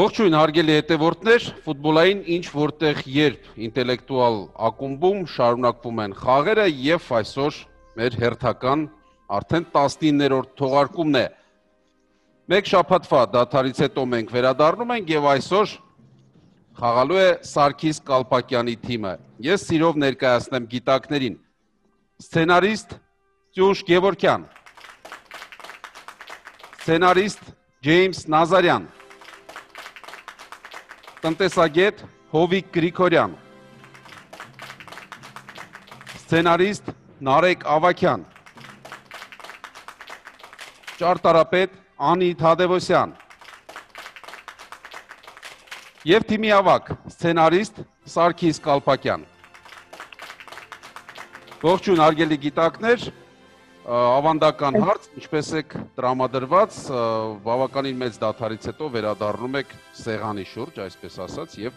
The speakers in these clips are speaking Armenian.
Ողջույն հարգելի հետևորդներ, ֆուտբոլային ինչ որտեղ երբ ինտելեկտուալ ակումբում շարունակվում են խաղերը եւ այսօր մեր հերթական արդեն 19-րդ թողարկումն է։ Մեկ շաբաթվա դադարից հետո մենք վերադառնում ենք եւ այսօր խաղալու է Սարգիս Կալպակյանի թիմը։ Ես սիրով ներկայացնեմ գիտակներին։ Սցենարիստ Ծյուշ Գևորգյան, սցենարիստ Ջեյմս Նազարյան, տնտեսագետ Հովիկ Գրիգորյան, սցենարիստ Նարեկ Ավագյան, ճարտարապետ Անի Թադևոսյան և թիմի ավագ սցենարիստ Սարգիս Կալպակյան։ Ողջույն հարգելի գիտակներ, ավանդական հարց, ինչպես եք տրամադրված, բավականին մեծ դադարից հետո վերադառնում եք սեղանի շուրջ, այսպես ասած, եւ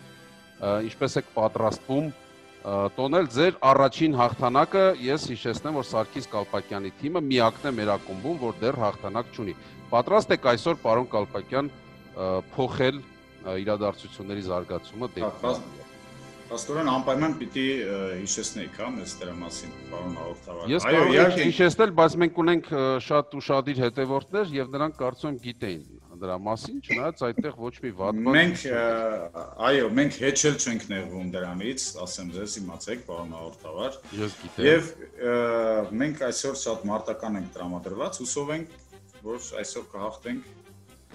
ինչպես եք պատրաստվում տոնել ձեր առաջին հաղթանակը, ես հիշեցնեմ, որ Սարգիս Կալպակյանի թիմը միակն է մեր ակումբում, որ դեռ հաղթանակ չունի։ Պատրաստ եք այսօր, պարոն Կալպակյան, փոխել իրադարձությունների զարգացումը դեպի։ Աստորեն անպայման պիտի հիշեցնեիք, հա, մեզ դրա մասին, պարոն հաղորդավար։ Ես կարող եմ հիշեցնել, բայց մենք ունենք շատ ուշադիր հետևորդներ եւ նրանք կարծում եմ գիտեին դրա մասին, չնայած այդտեղ ոչ մի վատ բան։ Մենք հեչել չենք նեղվում դրանից, ասեմ ձեզ, իմացեք, պարոն հաղորդավար։ Ես գիտեմ։ Եվ մենք այսօր շատ մարտական ենք տրամադրված, հուսով ենք, որ այսօր կհաղթենք,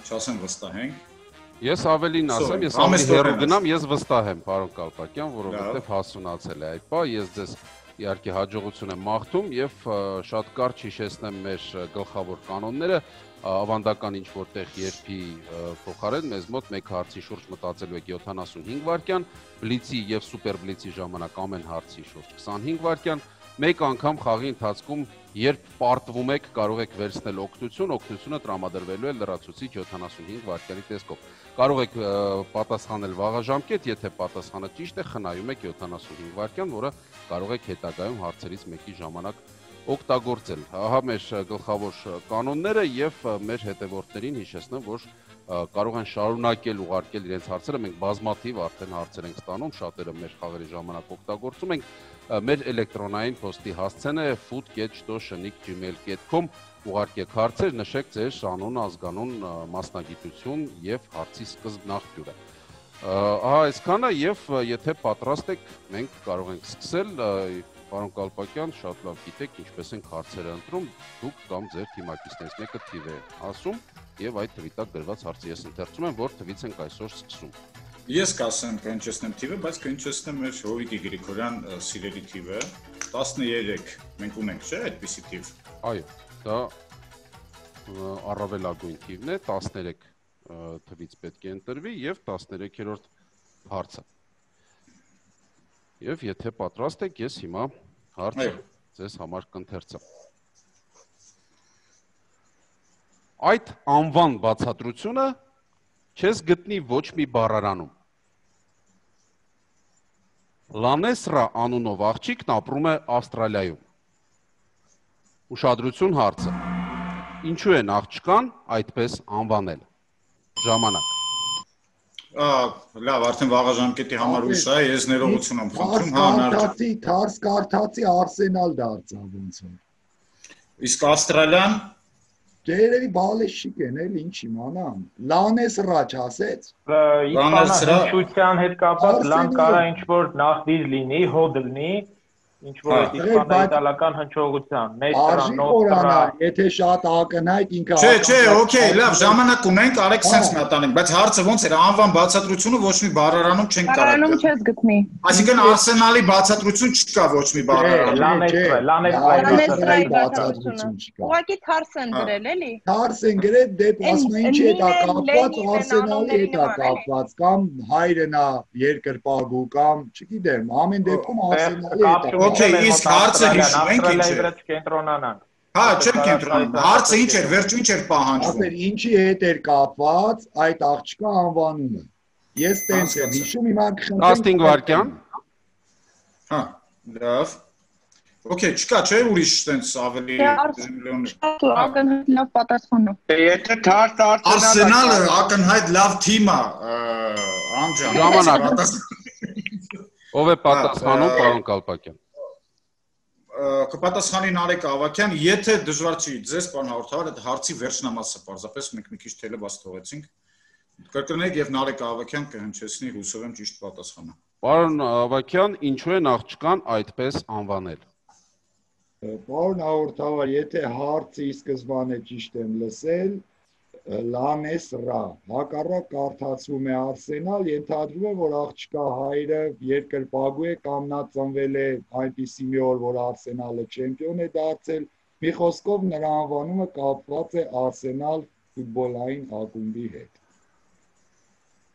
չասեմ վստահենք։ Ես ավելին ասեմ, ես ավելի հեռու գնամ, ես վստահ եմ, պարոն Կալպակյան, որովհետև հասունացել է այդ բա, ես ձեզ իհարկե հաջողություն եմ մաղթում եւ շատ կարճ հիշեցնեմ մեր գլխավոր կանոնները, ավանդական ինչ որտեղ երբի փոխարեն մեզ մոտ մեկ հարցի շուրջ մտածելու եք 75 վայրկյան, բլիցի եւ սուպեր բլիցի ժամանակ ամեն հարցի շուրջ 25 վայրկյան, մեկ անգամ խաղի ընթացքում երբ պարտվում եք, կարող եք վերցնել օգնությունը տրամադրվելու է լրացուցիչ 75 վայրկյանի տեսքով։ Կարող եք պատասխանել վաղաժամկետ, եթե պատասխանը ճիշտ է, խնայում եք 75 վայրկյան, որը կարող եք հետագայում հարցերից մեկի ժամանակ օգտագործել։ Ահա մեր գլխավոր կանոնները եւ մեր հետևորդներին հիշեցնեմ, որ կարող են շարունակել ուղարկել իրենց հարցերը, մենք բազմաթիվ արդեն հարցեր ենք ստանում, շատերը մեր խաղերի ժամանակ օգտագործում ենք։ Մեր էլեկտրոնային փոստի հասցեն է food.shnik@gmail.com ուղարկեք հարցեր, նշեք ձեր անուն, ազգանուն, մասնագիտություն եւ հարցի սկզբնաղբյուրը։ Ահա այսքանը եւ եթե պատրաստ եք, մենք կարող ենք սկսել։ Պարոն Կալպակյան, շատ լավ գիտեք ինչպես ենք հարցերը ընտրում, դուք կամ ձեր թիմակիցներից մեկը թիվ է ասում եւ այդ թվի տակ գրված հարցը ես ընթերցում եմ, որ թվից ենք այսօր սկսում։ Ես կասեմ կհնչեցնեմ թիվը, բայց կհնչեցնեմ մեր Հովիկի Գրիգորյան սիրելի թիվը 13, մենք ունենք, չէ՞, այդպիսի թիվ։ Այո, դա առավելագույն թիվն է, 13 թվից պետք է ընտրվի եւ 13-րդ հարցը։ Եվ եթե պատրաստ եք, ես հիմա հարցը ձեզ համար կընթերցեմ։ Այդ անվան բացատրությունը չես գտնի ոչ մի բառարանում։ Լանեսրա անունով աղջիկն ապրում է Ավստրալիայում։ Ուշադրություն հարցը։ Ինչու են աղջկան այդպես անվանել։ Ժամանակ։ Լավ, արդեն վաղաժամկետի համար ուշ է, ես ներողություն եմ խնդրում, հա, նարդի։ Թարս կարդացի Արսենալ դարձավ ոնց որ։ Իսկ Ավստրալիան Երևի բալեշիկ են, էլ ինչ իմանամ։ Լանես ռաչ ասեց։ Իսպանացիության հետ կապված լան կարա ինչ որ նախվիզ լինի, հոդ լինի, ինչ որ իսպանա-իտալական հնչողության, նեստրա, նոստրա։ Եթե շատ ակնհայտ ինքը Չէ, օքեյ, լավ, ժամանակ ունենք, արեք սենց մտանենք, բայց հարցը ոնց էր, անվան բացատրությունը ոչ մի բառարանում չենք կարող։ Բառարանում չես գտնի։ Այսինքն Արսենալի բացատրություն չկա ոչ մի բառարանում։ Լանեսրայի բացատրություն չկա։ Ուղղակի թարս են գրել, էլի։ Թարս են գրել, դեպ ասում են ինչի հետ է կապված, Արսենալի հետ է կապված, կամ հայրն է երկրպագու կամ, չգիտեմ, ամեն դեպքում Արսենալի հետ է։ Okay, իսկ հարցը հիշում ենք ինչ է։ Կենտրոնանանք։ Հա, չեմ կենտրոնանում։ Հարցը ինչ էր, վերջում ինչ էր պահանջվում։ Ասել ինչի հետ էր կապված այդ աղջկա անվանումը։ Ես տենց եմ հիշում, հիմա կխնդրեմ 15 վայրկյան։ Հա, լավ։ Okay, չկա, չէ՞ ուրիշ տենց ավելի Լեոնի։ Ակնհայտ լավ պատասխան է։ Եթե թարթ Արսենալը ակնհայտ լավ թիմ է, անջան։ Ժամանակ։ Ով է պատասխանում, պարոն Կալպակյան։ Կպատասխանի Նարեկ Ավագյան, եթե դժվար չի ձեզ, պարոն հաղորդավար, այդ հարցի վերջնամասը պարզապես մենք մի քիչ թելեբաց թողեցինք։ Կրկնեք եւ Նարեկ Ավագյան կհնչեցնի, հուսով եմ ճիշտ պատասխանը։ Պարոն Ավագյան, ինչու են աղջկան այդպես անվանել։ Պարոն հաղորդավար, եթե հարցը ի սկզբանե ճիշտ եմ լսել, Լանես Ռա, հակառակ կարդացվում է Արսենալ, ենթադրում է, որ աղջկա հայրը երկրպագու է կամ նա ծնվել է այնպիսի մի օր, որ Արսենալը չեմպիոն է դարձել, մի խոսքով նրա անվանումը կապված է Արսենալ ֆուտբոլային ակումբի հետ։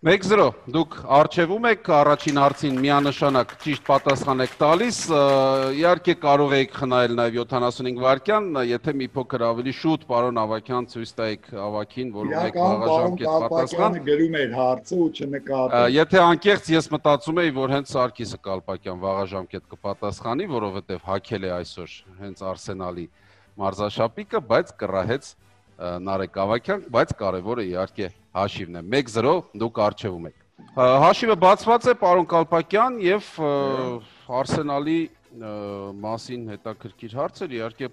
1-0, դուք արժևում եք առաջին հարցին միանշանակ ճիշտ պատասխան եք տալիս, իհարկե կարող եք խնայել նաև 75 վայրկյան, եթե մի փոքր ավելի շուտ պարոն Ավագյան ցույց տայիք Ավագին, որ ունեք վաղաժամկետ պատասխան։ Գրում էր հարցը ու չնկատեց։ Եթե անկեղծ ես մտածում էի, որ հենց Սարգիսը Կալպակյան վաղաժամկետ կպատասխանի, որովհետև հակել է այսօր հենց Արսենալի մարզաշապիկը, բայց կռահեց Նարեկ Ավագյան, բայց կարևորը իհարկե հաշիվն է։ 1-0 դուք արժևում եք։ Հաշիվը բացված է, պարոն Կալպակյան, եւ Արսենալի մասին հետաքրքիր հարցեր, իհարկե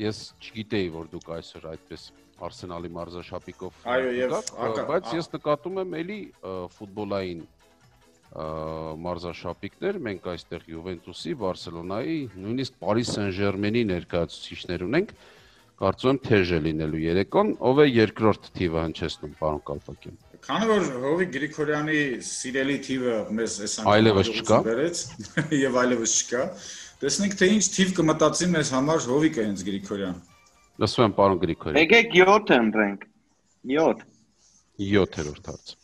ես չգիտեի, որ դուք այսօր այդպես Արսենալի մարզաշապիկով բայց ես նկատում եմ էլի ֆուտբոլային մարզաշապիկներ, մենք այստեղ Յուվենտուսի, Բարսելոնայի, նույնիսկ Պարիս Սեն-Ժերմենի ներկայացուցիչներ ունենք, կարծում եմ թեժ է լինելու երեկոն, ով է երկրորդ թիվը հնչեցնում, պարոն Կալպակյան։ Քանի որ Հովիկ Գրիգորյանի սիրելի թիվը մեզ այս այլևս չկա եւ այլևս չկա, տեսնենք թե ինչ թիվ կմտածի մեզ համար Հովիկը հենց Գրիգորյան։ Լսում եմ, պարոն Գրիգորյան։ Եկեք 7 ընտրենք։ 7։ 7-րդ հարց։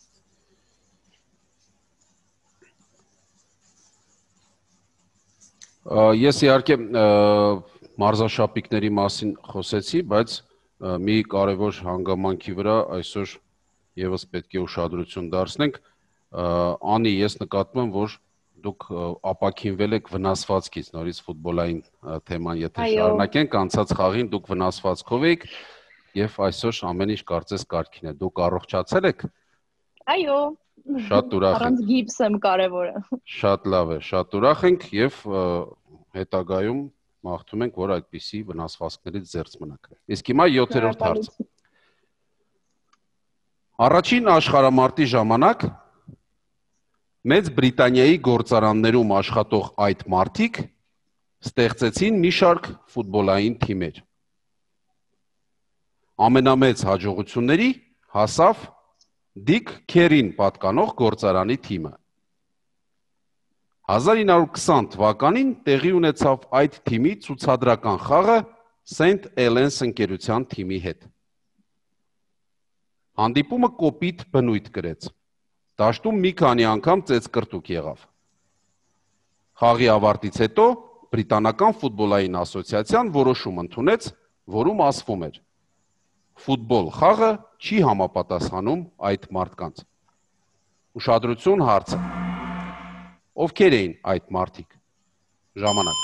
Ես իհարկե մարզաշապիկների մասին խոսեցի, բայց մի կարևոր հանգամանքի վրա այսօր եւս պետք է ուշադրություն դարձնենք։ Անի, ես նկատում եմ, որ դուք ապակինվել եք վնասվածքից, նորից ֆուտբոլային թեման եթե շարունակենք, անցած խաղին դուք վնասվածքով եք եւ այսօր ամեն ինչ կարծես կարգին է։ Դուք առողջացել եք։ Այո։ Շատ ուրախ եմ։ Առանց գիպս եմ կարևորը։ Շատ լավ է, շատ ուրախ ենք եւ հետագայում մաղթում ենք, որ այդպիսի վնասվածքներից զերծ մնաք։ Իսկ հիմա 7-րդ հարց։ Առաջին աշխարհամարտի ժամանակ Մեծ Բրիտանիայի գործարաններում աշխատող այդ մարդիկ ստեղծեցին մի շարք ֆուտբոլային թիմեր։ Ամենամեծ հաջողությունների հասավ Դիկ Քերին պատկանող գործարանի թիմը։ 1920 թվականին տեղի ունեցավ այդ թիմի ցուցադրական խաղը Saint Helens ընկերության թիմի հետ։ Հանդիպումը կոպիտ բնույթ կրեց։ Դաշտում մի քանի անգամ ծեծկրտուկ եղավ։ Խաղի ավարտից հետո Բրիտանական ֆուտբոլային ասոցիացիան որոշում ընդունեց, որում ասվում էր. Ֆուտբոլ խաղը չի համապատասխանում այդ մարդկանց։ Ուշադրություն հարցը։ Ովքեր էին այդ մարդիկ։ Ժամանակ։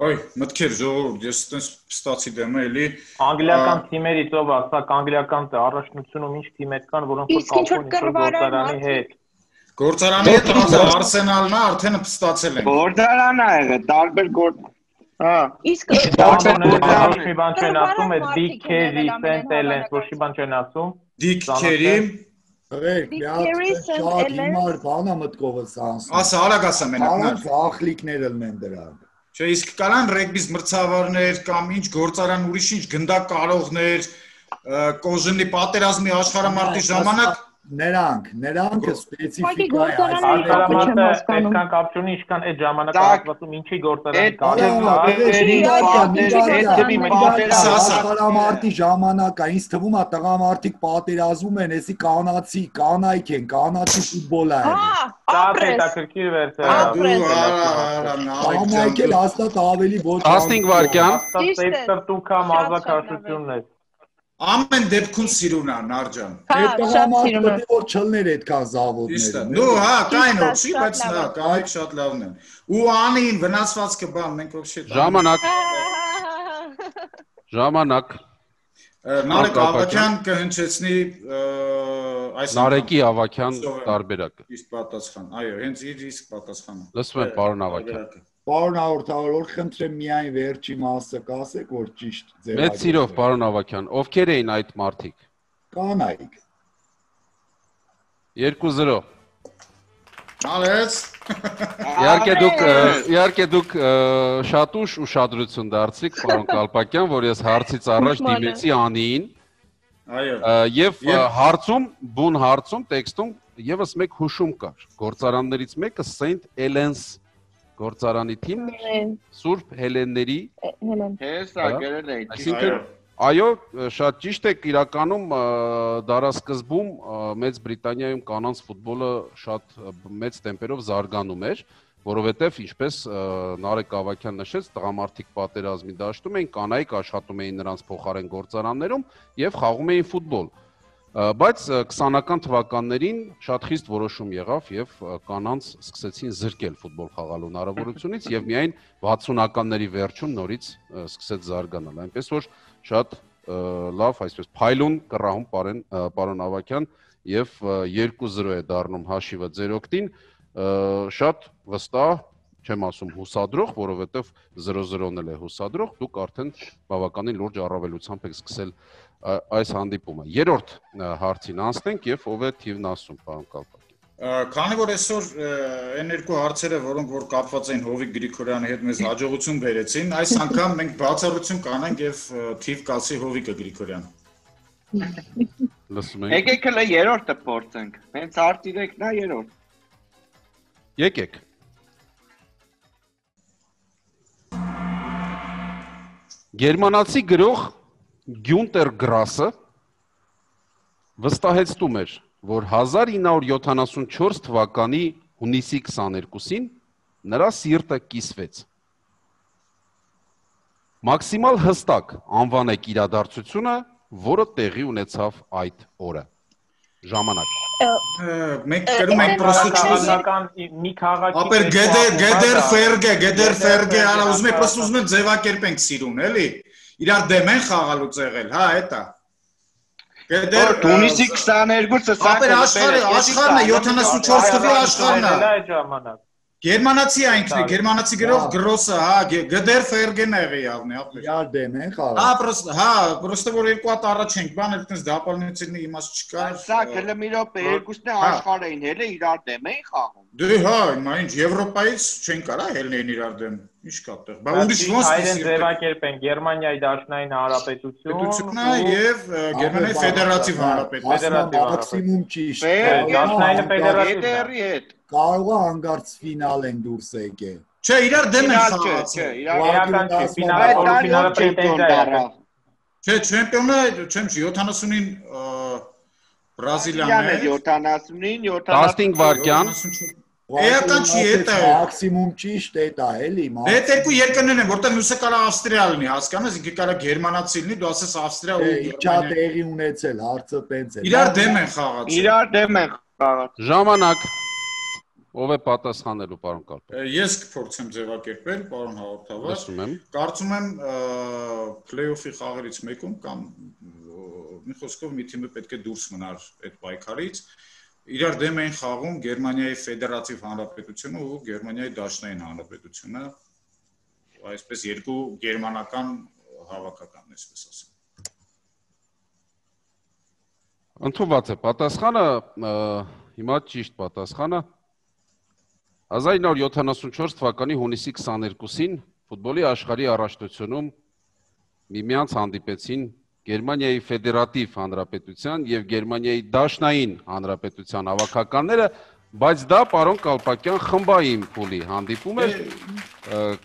Ոյ, մտքեր ժողովուրդ, ես այտենց ստացի դեմ էլի։ Անգլիական թիմերից ով ասակ անգլիական առաջնությունում ինչ թիմեր կան, որոնք կապում են գործարանի հետ։ Գործարանի հետ Արսենալն է, արդեն ստացել են։ Գործարանը եղել, տարբեր Հա։ Իսկ ոչ մի բան չեն ասում, է Դիկ Քերի, Saint Helens, ոչ մի բան չեն ասում։ Դիկ Քերի Ղեք, շատ հիմար բան է մտքովս անցնում։ Ասա, արագ ասա մենակ։ Առանց ախլիկներ ելնեն դրանք։ Չէ, իսկ կարան ռեգբիս մրցավարներ կամ ինչ գործարան ուրիշ ինչ գնդակ կարողներ, կոժնի պատերազմի աշխարհամարտի ժամանակ Նրանք սպეციფიკա է։ Աշխարհամարտը այդքան կապ չունի, ինչքան այդ ժամանակը ասում ինչի գործարան Աշխարհամարտի ժամանակը ինձ թվում է տղամարդիկ պատերազում են, էսի կանայք են, կանացի ֆուտբոլ է։ Շատ հետաքրքիր վերցրել։ Կանայք էլ հաստատ ավելի ոչ 15 վայրկյան։ Ծեծկրտուկա մարզակարծությունն է։ Ամեն դեպքում սիրուն է Նարջան։ Այդ տղամարդը պետք է որ չլներ այդքան զավոդները։ Դու հա, կային օքսի, բայց նա կանայք շատ լավն են։ Ու անին վնասվածքը բան, մենք ոքսի։ Ժամանակ։ Նարեկ Ավակյան կհնչեցնի այս Նարեկի Ավակյան տարբերակը։ Իսկ պատասխան, այո, հենց իր իսկ պատասխանը։ Լսում եմ պարոն Ավակյան։ Պարոն Հաղորդավար, խնդրեմ միայն վերջի մասը կասեք, որ ճիշտ ձևակերպեք։ Մեծ սիրով պարոն Ավակյան, ովքեր էին այդ մարդիկ։ Կանայք։ 2-0։ Ալես։ Իհարկե դուք շատ ուշ ուշադրություն դարձրիք պարոն Կալպակյան, որ ես հարցից առաջ դիմեցի Անիին։ Այո։ Եվ հարցում, բուն հարցում, տեքստում եւս մեկ հուշում կար։ Գործարաններից մեկը Saint Helens գործարանի թիմն Սուրբ Հելենների Հեսա գրել է։ Այսինքն այո, շատ ճիշտ է, իրականում դարասկզբում Մեծ Բրիտանիայում կանանց ֆուտբոլը շատ մեծ տեմպերով զարգանում էր, որովհետև ինչպես Նարեկ Ավակյան նշեց, տղամարդիկ պատերազմի դաշտում էին, կանայք աշխատում էին նրանց փոխարեն գործարաններում եւ խաղում էին ֆուտբոլ։ Բայց 20-ական թվականներին շատ խիստ որոշում եղավ եւ կանանց սկսեցին զրկել ֆուտբոլ խաղալու հնարավորությունից եւ միայն 60-ականների վերջում նորից սկսեց զարգանալ։ Այնպես որ շատ լավ, այսպես փայլուն կռահում պարոն Ավակյան եւ 2-0 է դառնում հաշիվը ձեր օգտին, շատ վստահ չեմ ասում հուսադրող, որովհետեւ 0-0-ն էլ է հուսադրող, դուք արդեն բավականին լուրջ առավելությամբ եք սկսել այս հանդիպումը։ Երրորդ հարցին անցնենք եւ ով է թիվն ասում, պարոն Կալպակյան։ Քանի որ այսօր այն երկու հարցերը, որոնք որ կապված էին Հովիկ Գրիգորյանի հետ մեզ հաջողություն բերեցին, այս անգամ մենք բացառություն կանենք եւ թիվ կասի Հովիկը Գրիգորյան։ Լսում եք։ Եկեք հələ երրորդը փորձենք։ Հենց արտիրեկն է երրորդ։ Եկեք։ Գերմանացի գրող Գյունտեր Գրասը վստահեցնում էր, որ 1974 թվականի հունիսի 22-ին նրա սիրտը կիսվեց։ Մաքսիմալ հստակ անվանեք իրադարձությունը, որը տեղի ունեցավ այդ օրը։ Ժամանակ։ Մենք կրում ենք պրոստը մի քաղաքի ապեր գեդեր ֆերգե, արա ուզում եք պրոստը ուզում եք ձևակերպենք սիրուն, էլի։ Իրար դեմ են խաղալուց եղել, հա, էտա։ Գեդեր Թունիսի 22-ը ապեր աշխարհն է 74 թվի աշխարհն է։ Գերմանացի այնքն է, գերմանացի գրող Գրոսը, հա, գդեր ֆերգեն է եղավ, ապեր։ Իրար դեմ են խաղալ։ Հա, պրոստը որ երկու հատ առաջ ենք, բան այդպես դապալնեցինի իմաստ չկար։ Սա հələ մի րոպե երկուսն է աշխարհ էին, հələ իրար դեմ էին խաղում։ Դե հա, հիմա ինչ Եվրոպայից չեն կարա հելնեն իրար դեմ։ Ինչ կա տեղ։ Բա ուրիշ ոնց այդեն ձևակերպեն Գերմանիայի Դաշնային Հանրապետություն եւ Գերմանիայի Ֆեդերատիվ Հանրապետություն։ Մաքսիմում ճիշտ։ Դաշնայինը ֆեդերատիվ հետ։ Կարող է հանգարց ֆինալ են դուրս եկել։ Չէ, իրար դեմ են Չէ, խաղացել։ իրական չի, ֆինալը պրետենզիա է։ Չէ, չեմպիոնը, չեմ 70-ին Բրազիլիան է 70-ին 15 վայրկյան։ Էական չի էտա։ Մաքսիմում ճիշտ էտա, էլի։ Այդ երկու երկրներն են, որտեղ մյուսը կարա Ավստրիա լինի, հասկանաս, ինքը կարա գերմանացի լինի, դու ասես Ավստրիա ու Իջա տեղի ունեցել, հարցը տենց է։ իրար դեմ են խաղացել։ իրար դեմ են խաղացել։ Ժամանակ։ Ով է պատասխանելու, պարոն Կալպակյան։ Ես կփորձեմ ձևակերպել, պարոն հաղորդավար։ Լսում եմ։ Կարծում եմ փլեյօֆի խաղերից մեկում կամ մի խոսքով մի թիմը պետք է դուրս մնար այդ պայքարից։ Իրար դեմ էին խաղում Գերմանիայի Ֆեդերատիվ Հանրապետությունը ու Գերմանիայի Դաշնային Հանրապետությունը, այսպես երկու գերմանական հավաքական, այսպես ասեմ։ Ընդունված է պատասխանը, հիմա ճիշտ պատասխանը 1974 թվականի հունիսի 22-ին ֆուտբոլի աշխարհի առաջնությունում միմյանց հանդիպեցին Գերմանիայի Ֆեդերատիվ Հանրապետության եւ Գերմանիայի Դաշնային Հանրապետության հավաքականները, բայց դա պարոն Կալպակյան խմբային փուլի հանդիպում էր,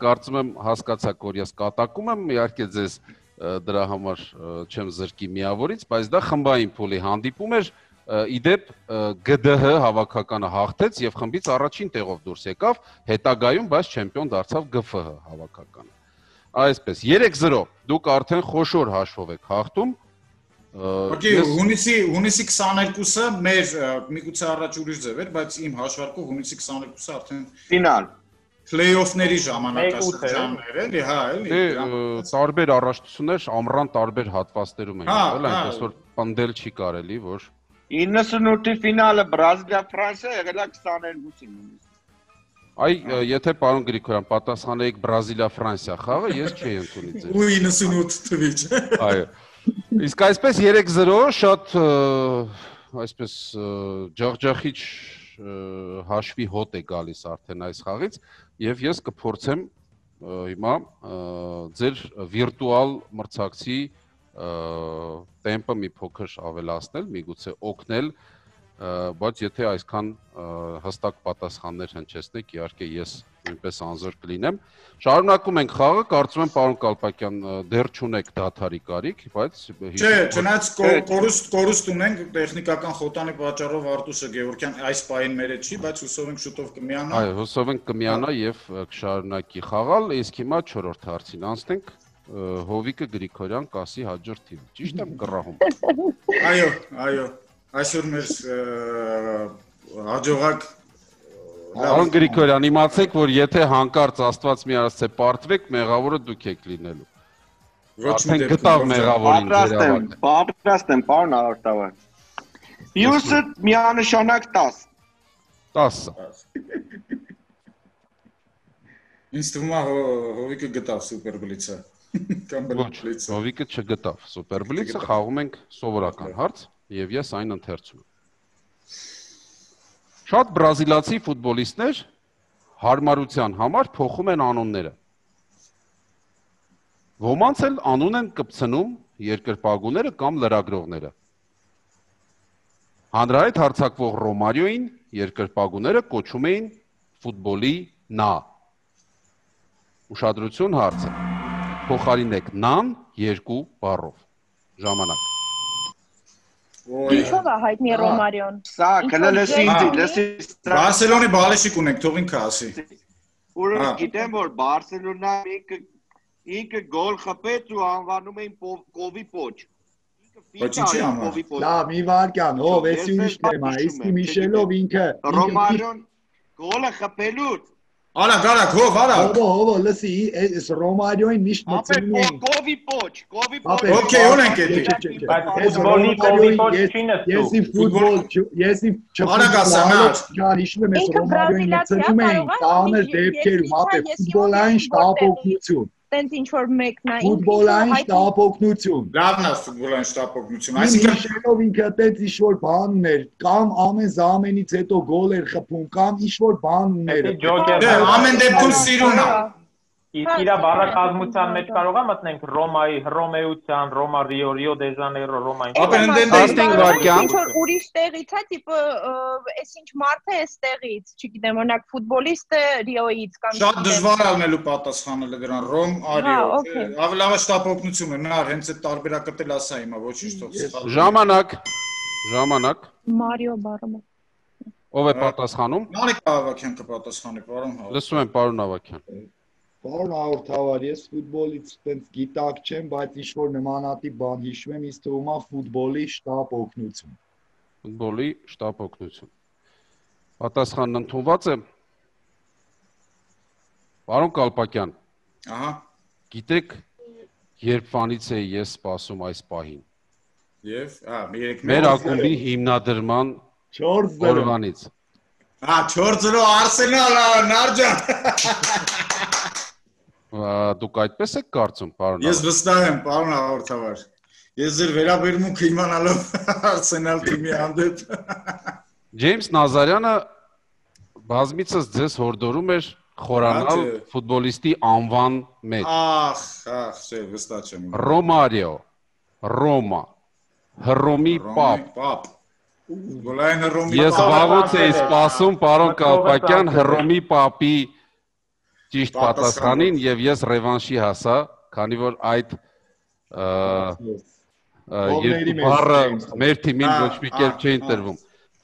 կարծում եմ հասկացաք, որ ես կատակում եմ, իհարկե ձեզ դրա համար չեմ զրկի միավորից, բայց դա խմբային փուլի հանդիպում էր, իդեպ ԳԴՀ հավաքականը հաղթեց եւ խմբից առաջին տեղով դուրս եկավ, հետագայում բայց չեմպիոն դարձավ ԳՖՀ հավաքականը։ Այսպես 3-0 դուք արդեն խոշոր հաշվով եք հաղթում Okay, հունիսի 22-ը մեր միգուցե առաջ ուրիշ ձև էր, բայց իմ հաշվարկով հունիսի 22-ը արդեն ֆինալ play-off-ների ժամանակաշրջաններ էլի, հա, էլի։ Տարբեր առաջնություններ ամռան տարբեր հատվածներում են եղել, այնպես որ պնդել չի կարելի, որ 98-ի ֆինալը Բրազիլիա-Ֆրանսիա եղել է 22-ին։ Այ, եթե պարոն Գրիգորյան պատասխանեիք Բրազիլիա-Ֆրանսիա խաղը, ես չէի ընդունի ձեզ։ Ու 98 թվիչ։ Այո։ Իսկ այսպես 3-0 շատ այսպես ջախջախիչ հաշվի հոտ է գալիս արդեն այս խաղից եւ ես կփորձեմ հիմա ձեր վիրտուալ մրցակցի տեմպը մի փոքր ավելացնել, միգուցե օգնել, բայց եթե այսքան հստակ պատասխաններ հնչեցնեք, իհարկե ես նույնպես անզոր կլինեմ։ Շարունակում ենք խաղը, կարծում եմ պարոն Կալպակյան դեռ չունեք դադարի կարիք, բայց Չէ, չնայած կորուստ ունենք տեխնիկական խոտանի պատճառով Արտուշը Գևորգյան այս պահին մեր չի, բայց հուսով ենք շուտով կմիանա։ Այո, հուսով ենք կմիանա եւ կշարունակի խաղալ, իսկ հիմա 4-րդ հարցին անցնենք։ Հովիկը Գրիգորյան կասի հաջորդ թիվ։ Ճիշտ եմ կռահում։ Այո, այսօր մեր հաջողակ Պարոն Գրիգորյան, իմացեք, որ եթե հանկարծ Աստված մի արած թե պարտվեք, մեղավորը դուք եք լինելու։ Արդեն գտավ մեղավորին ձեր Պատրաստ եմ, պարոն Արտավան։ Մյուսը միանշանակ 10։ 10։ Ինձ թվում է Հովիկը գտավ սուպերբլիցը։ Կամ բլիցը։ Հովիկը չգտավ սուպերբլիցը, խաղում ենք սովորական հարց եւ ես այն ընթերցում եմ։ Շատ բրազիլացի ֆուտբոլիստներ հարմարության համար փոխում են անունները։ Ոմանց էլ անուն են կպցնում երկրպագուները կամ լրագրողները։ Հանրահայտ հարձակվող Ռոմարիոին երկրպագուները կոչում էին ֆուտբոլի նա։ Ուշադրություն հարցը։ Փոխարինեք նան 2 բառով։ Ժամանակ։ Ինչով է հայտնի Ռոմարիոն։ Սա կլսի Բարսելոնի բալեշիկ ունենք, թող ինքը ասի։ Ուրեմն գիտեմ, որ Բարսելոնա ինքը գոլ խփեց ու անվանում էին Կովի պոչ։ Բայց ինչի համար։ Լավ, մի վարքան, հով, էսի ուրիշ թեմա, իսկ Միշելով ինքը Ռոմարիոն գոլը խփելուց Արագ, հով, արագ։ Հով, լսի, այս Ռոմարիոին միշտ մտցնում են։ Կովի պոչ։ Okay, ունենք էդի։ Բայց ֆուտբոլի Կովի պոչ չի նստում։ Ես Արագ ասանար։ հիշում եմ այս Ռոմարիոին մտցնում են տաներ դեպքերում, ապե ֆուտբոլային շտապ օգնություն։ Տենց ինչ որ մեկն է։ Ֆուտբոլային շտապ օգնություն։ Լավն է ֆուտբոլային շտապ օգնություն։ Այսինքն Միշելով ինքը տենց ինչ որ բան ուներ, կամ ամեն զամենից հետո գոլ էր խփում, կամ ինչ որ բան ուներ։ ամեն դեպքում սիրուն է։ Իսկ իր բառակազմության մեջ կարող է մտնենք Ռոմայի, Հռոմեության, Ռոմա Ռիո դե Ժանեյրո, Ռոմային։ Ինչ որ ուրիշ տեղից է, տիպը այս ինչ մարդ է այս տեղից, չգիտեմ, օրինակ ֆուտբոլիստը Ռիոյից կամ Շատ դժվար ալնելու պատասխանելը դրան Ռոմ, Արիո։ Ավելի լավ շտապ օգնություն է, նա հենց այդ տարբերակը էլ ասա հիմա, ոչինչ թող։ Ժամանակ։ Մարիո բառը։ Ով է պատասխանում։ Նարեկ Ավակյան կպատասխանի, պարոն Հավաքյան։ Լսում եմ, պարոն Ավակյան։ Պարոն Արտավար, ես ֆուտբոլից տենց գիտակ չեմ, բայց ինչ որ նմանատիպ բան հիշում եմ, ինձ թվում է ֆուտբոլի շտապ օգնություն։ Ֆուտբոլի շտապ օգնություն։ Պատասխանն ընդունված է։ Պարոն Կալպակյան։ Ահա։ Գիտեք, երբանից է ես սպասում այս պահին։ Եվ, մեր ակումբի հիմնադրման 4-0 օրվանից։ 4-0 Արսենալ, Նարջան։ Դուք այդպես եք կարծում, պարոն։ Ես վստահ եմ, պարոն Հաղորդավար։ Ես ձեր վերաբերմունքը իմանալով Արսենալ թիմի հանդեպ։ Ջեյմս Նազարյանը բազմիցս ձեզ հորդորում էր խորանալ ֆուտբոլիստի անվան մեջ։ Չէ, վստահ չեմ։ Ռոմարիո, Ռոմա, Հռոմի պապ։ Գոլային Հռոմի պապ։ Ես վաղուց էի սպասում, պարոն Կալպակյան, Հռոմի պապի ճիշտ պատասխանին եւ ես ռևանշի հասա, քանի որ այդ երկու բառը մեր թիմին ոչ մի կերպ չէին տրվում։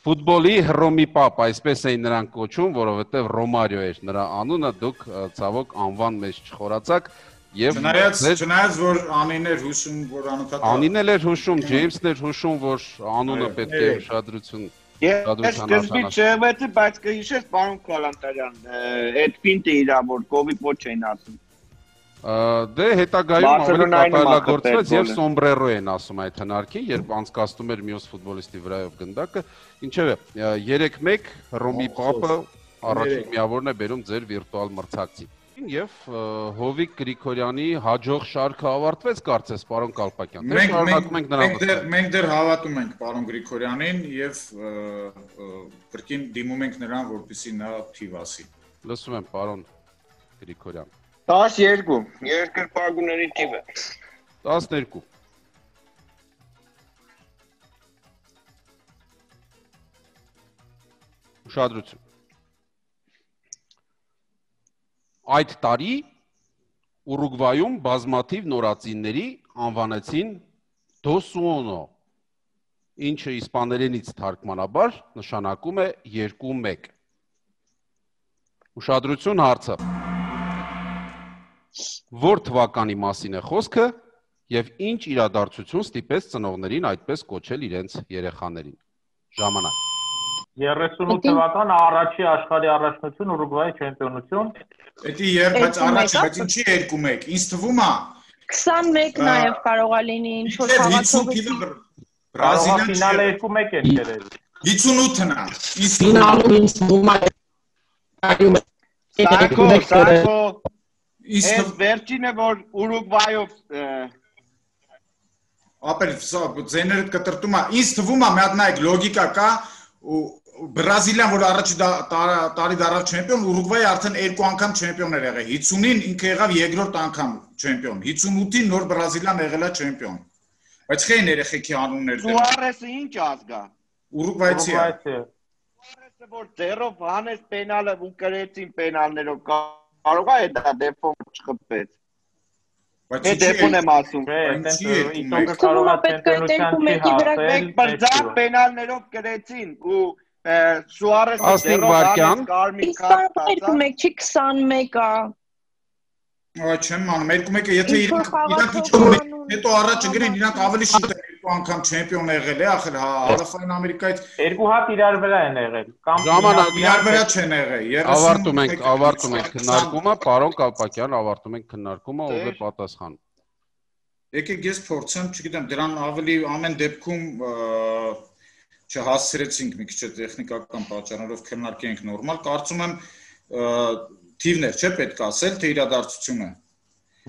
Ֆուտբոլի Հռոմի պապ, այսպես էին նրան կոչում, որովհետեւ Ռոմարիո էր նրա անունը, դուք ցավոք անվան մեջ չխորացաք Եվ չնայած որ Անին էր հուշում, որ անընդհատ Անին էր հուշում, Ջեյմսն էր հուշում, որ անունը պետք է ուշադրություն Ես սկզբից չեղվեցի, բայց կհիշես պարոն Կալանտարյան, այդ ֆինտը իրա որ կովի ոչ էին ասում։ Դե հետագայում ավելի կատարելագործվեց եւ սոմբրերո են ասում այդ հնարքին, երբ անցկացնում էր մյուս ֆուտբոլիստի վրայով գնդակը։ Ինչևէ, 3-1 Ռոմի Պապը առաջին միավորն է բերում ձեր վիրտուալ մրցակցին։ Եվ Հովիկ Գրիգորյանի հաջող շարքը ավարտվեց կարծես պարոն Կալպակյան։ Դե շարունակում ենք նրան։ Մենք դեռ հավատում ենք պարոն Գրիգորյանին եւ կրկին դիմում ենք նրան, որպեսզի նա թիվ ասի։ Լսում եմ պարոն Գրիգորյան։ 12 երկրպագուների թիվը 12 Ուշադրություն Այդ տարի Ուրուգվայում բազմաթիվ նորածինների անվանեցին Դոսուոնո, ինչը իսպաներենից թարգմանաբար նշանակում է 2-1։ Ուշադրություն հարցը։ Որ թվականի մասին է խոսքը եւ ինչ իրադարձություն ստիպեց ծնողներին այդպես կոչել իրենց երեխաներին։ Ժամանակ 38 թվական առաջի աշխարհի առաջնություն Ուրուգվայի չեմպիոնություն։ Բայց առաջի, բայց ինչի 2-1, ինձ թվում է 21 նաև կարող է լինի ինչ որ խաղացողություն։ Բրազիլիան ֆինալը 2-1 էր կերել։ 58-ն է։ Ֆինալում ինձ թվում է Սակո Այս վերջինը որ Ուրուգվայով ապեր ձեներդ կտրտում է, ինձ թվում է մի հատ նայեք լոգիկա կա Բրազիլիան որ առաջի տարի դարավ չեմպիոն, Ուրուգվայի արդեն 2 անգամ չեմպիոն էր եղել։ 50-ին ինքը եղավ երկրորդ անգամ չեմպիոն։ 58-ին նոր Բրազիլիան եղել է չեմպիոն։ Բայց խեն երեխեքի անուններ դեռ։ Սուարեսը ինչ ազգա։ Ուրուգվայցի է։ Սուարեսը որ ձեռով հանեց պենալը ու կրեցին պենալներով կարող է դա դեպքում չխփեց։ Բայց դեպքում եմ ասում։ Ինքը կարող է պետք է դեպքում մեկի վրա բրձա պենալներով կրեցին ու Սուարեսը ձեռով հանեց կարմիր քարտ ստացավ։ 1 չի 21 է։ Այ չեմ անում 2-1-ը եթե իրանք հետո առաջ գրեն իրանք ավելի շուտ են 2 անգամ չեմպիոն եղել է ախր Հարավային Ամերիկայից 2 հատ իրար վրա են եղել կամ ժամանակ իրար վրա չեն եղել ավարտում ենք քննարկումը պարոն Կալպակյան ավարտում ենք քննարկումը ով է պատասխանում Եկեք ես փորձեմ չգիտեմ դրան ավելի ամեն դեպքում չհասցրեցինք մի քիչ տեխնիկական պատճառներով քննարկենք նորմալ կարծում եմ թիվներ չէ պետք ասել թե իրադարձությունը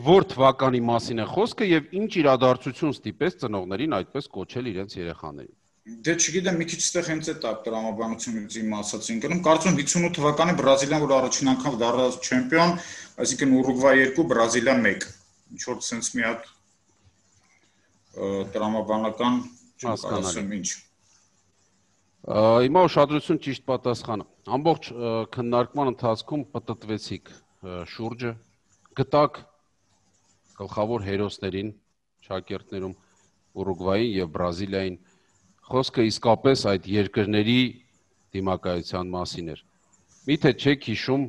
Որ թվականի մասին է խոսքը եւ ինչ իրադարձություն ստիպեց ծնողներին այդպես կոչել իրենց երեխաներին Դե չգիտեմ մի քիչ ստեղ հենց այդ տրամաբանությունից իմ ասացին գնում կարծում 58 թվականի Բրազիլիան որ առաջին անգամ դարձավ չեմպիոն այսինքն Ուրուգվայ 2 Բրազիլիա 1 ինչ որ sense մի հատ տրամաբանական չկասեմ ինչ Հիմա ուշադրություն ճիշտ պատասխանը ամբողջ քննարկման ընթացքում պտտվեցիք շուրջը գտակ գլխավոր հերոսներին շակերտներում Ուրուգվային եւ Բրազիլիային խոսքը իսկապես այդ երկրների դիմակայության մասին էր Միթե չեք հիշում